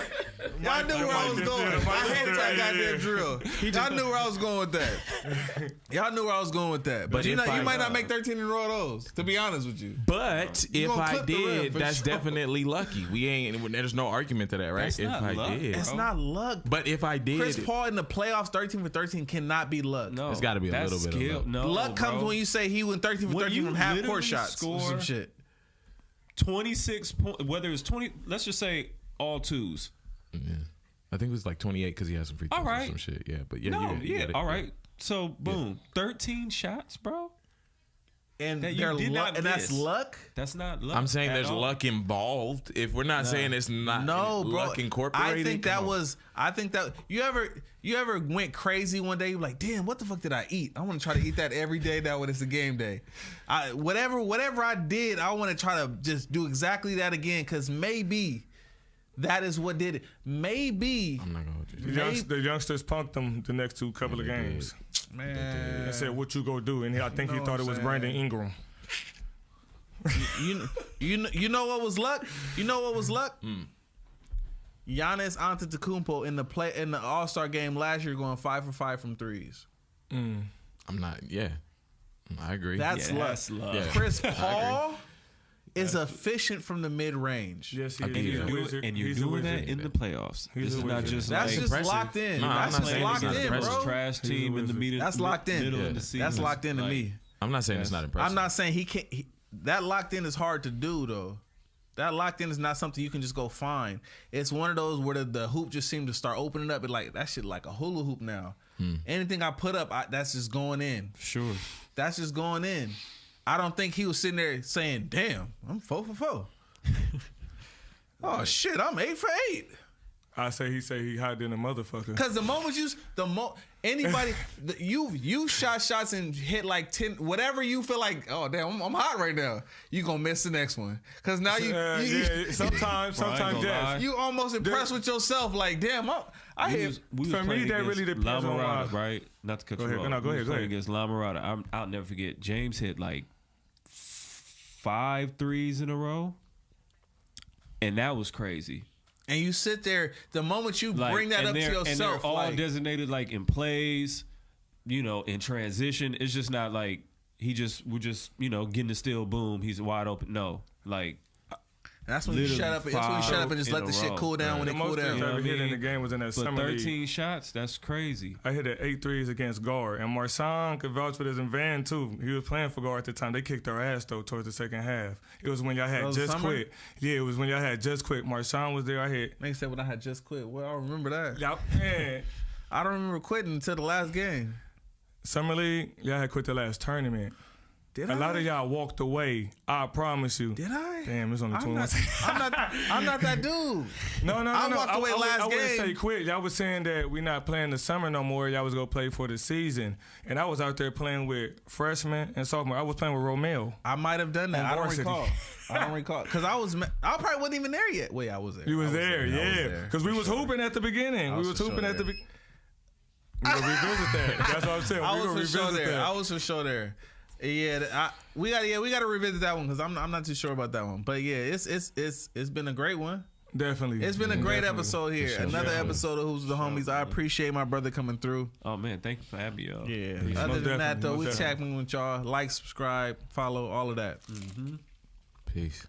Y'all knew where I was Mike going. just did it. I Mike had just that did it. goddamn Yeah. drill. Y'all knew where I was going with that. Y'all knew where I was going with that. But But you if know, you I- might not make 13 in a row of those. To be honest with you. But if gonna I clip the rim did, for that's sure. definitely lucky. We ain't. There's no argument to that, right? That's if not I luck. did, It's Bro. not luck. but if I did, Chris Paul in the playoffs 13 for 13 cannot be luck. No, It's gotta be a that's little bit of skill. luck. No, Luck comes bro. when you say he went 13 for When 13 you from half court literally shots or some score- shit. 26 points. Whether it's 20, let's just say all twos. yeah. I think it was like 28 because he had some free throws All right. or some shit. Yeah, but yeah, No, you yeah, got it. all right. So boom, 13 shots, bro. And That you they're did luck, not and that's miss. luck. That's not luck. I'm saying at there's all. luck involved. If we're not saying it's not No, bro. luck incorporated, I think come that on. was. I think that you ever went crazy one day. You're like, damn, what the fuck did I eat? I want to try to eat that every day now when it's a game day. Whatever I did, I want to try to just do exactly that again because maybe that is what did it. Maybe, I'm not gonna hold you. The youngsters punked them the next couple of Yeah, they games. man. And said, "What you gonna do?" And I think he know thought what it I'm was saying. Brandon Ingram. You know what was luck? You know what was luck? Giannis Antetokounmpo in the All-Star game last year going 5 for 5 from threes. I'm not. Yeah, I agree. That's luck. That's luck. Yeah. Chris Paul is efficient from the mid-range. Yes, he I is. give you He's a that. wizard. And you're He's a doing wizard. that in the playoffs. He's This a is not wizard. just That's like just impressive. locked in. No, I'm That's not just saying locked it's not in, impressive. bro. trash He's a team in the wizard. middle. That's locked in. Middle Yeah. of the season. That's locked into Like, me. I'm not saying it's not impressive. I'm not saying he can't. That locked in is hard to do though. That locked in is not something you can just go find. It's one of those where the hoop just seemed to start opening up. And like that shit like a hula hoop now. Anything I put up, that's just going in. Sure. That's just going in. I don't think he was sitting there saying, damn, I'm 4 for 4. Oh shit, I'm 8 for 8. I say he hot than a motherfucker. Cause the moment anybody you shot shots and hit like 10, whatever you feel like, oh damn, I'm hot right now. You gonna miss the next one. Cause now you sometimes yes. You almost impressed with yourself, like damn, I hit. For me, that really depends on why. Right? Not to cut you off. No, go ahead. Against La Mirada, I'll never forget. James hit like 5 threes in a row, and that was crazy. And you sit there, the moment you bring that up to yourself. And they're all designated like in plays, in transition. It's just not like we're just, getting the steal, boom, he's wide open. No, like. That's when you shut up. That's when you shut up and just let the shit cool down when it cool down. The most I ever hit in the game was in that summer league. 13 shots, that's crazy. I hit 8 threes against guard, and Marshawn could vouch for this, and Van too. He was playing for guard at the time. They kicked our ass though towards the second half. It was when y'all had just quit. Yeah, it was when y'all had just quit. Marshawn was there. I hit. They said when I had just quit. Well, I remember that. Y'all, man. I don't remember quitting until the last game. Summer league, y'all had quit the last tournament. Did a lot of y'all walked away. I promise you. Did I? Damn, it's only 2 months. I'm not that dude. No. I walked away last game. I wouldn't say quit. Y'all was saying that we not playing the summer no more. Y'all was going to play for the season. And I was out there playing with freshmen and sophomore. I was playing with Romeo. I might have done that. I don't recall. Because I probably wasn't even there yet. Wait, I was there. You was there, yeah. Because we was hooping at the beginning. We was hooping at the beginning. We're going to revisit that. That's what I'm saying. I was for sure there. Yeah, we got to revisit that one because I'm not too sure about that one. But yeah, it's been a great one. Definitely, it's been a great episode here. Sure. Another episode of Who's the Homies. I appreciate my brother coming through. Oh man, thank you for having me. Yeah. Other than that though, we chatting with y'all. Like, subscribe, follow, all of that. Peace.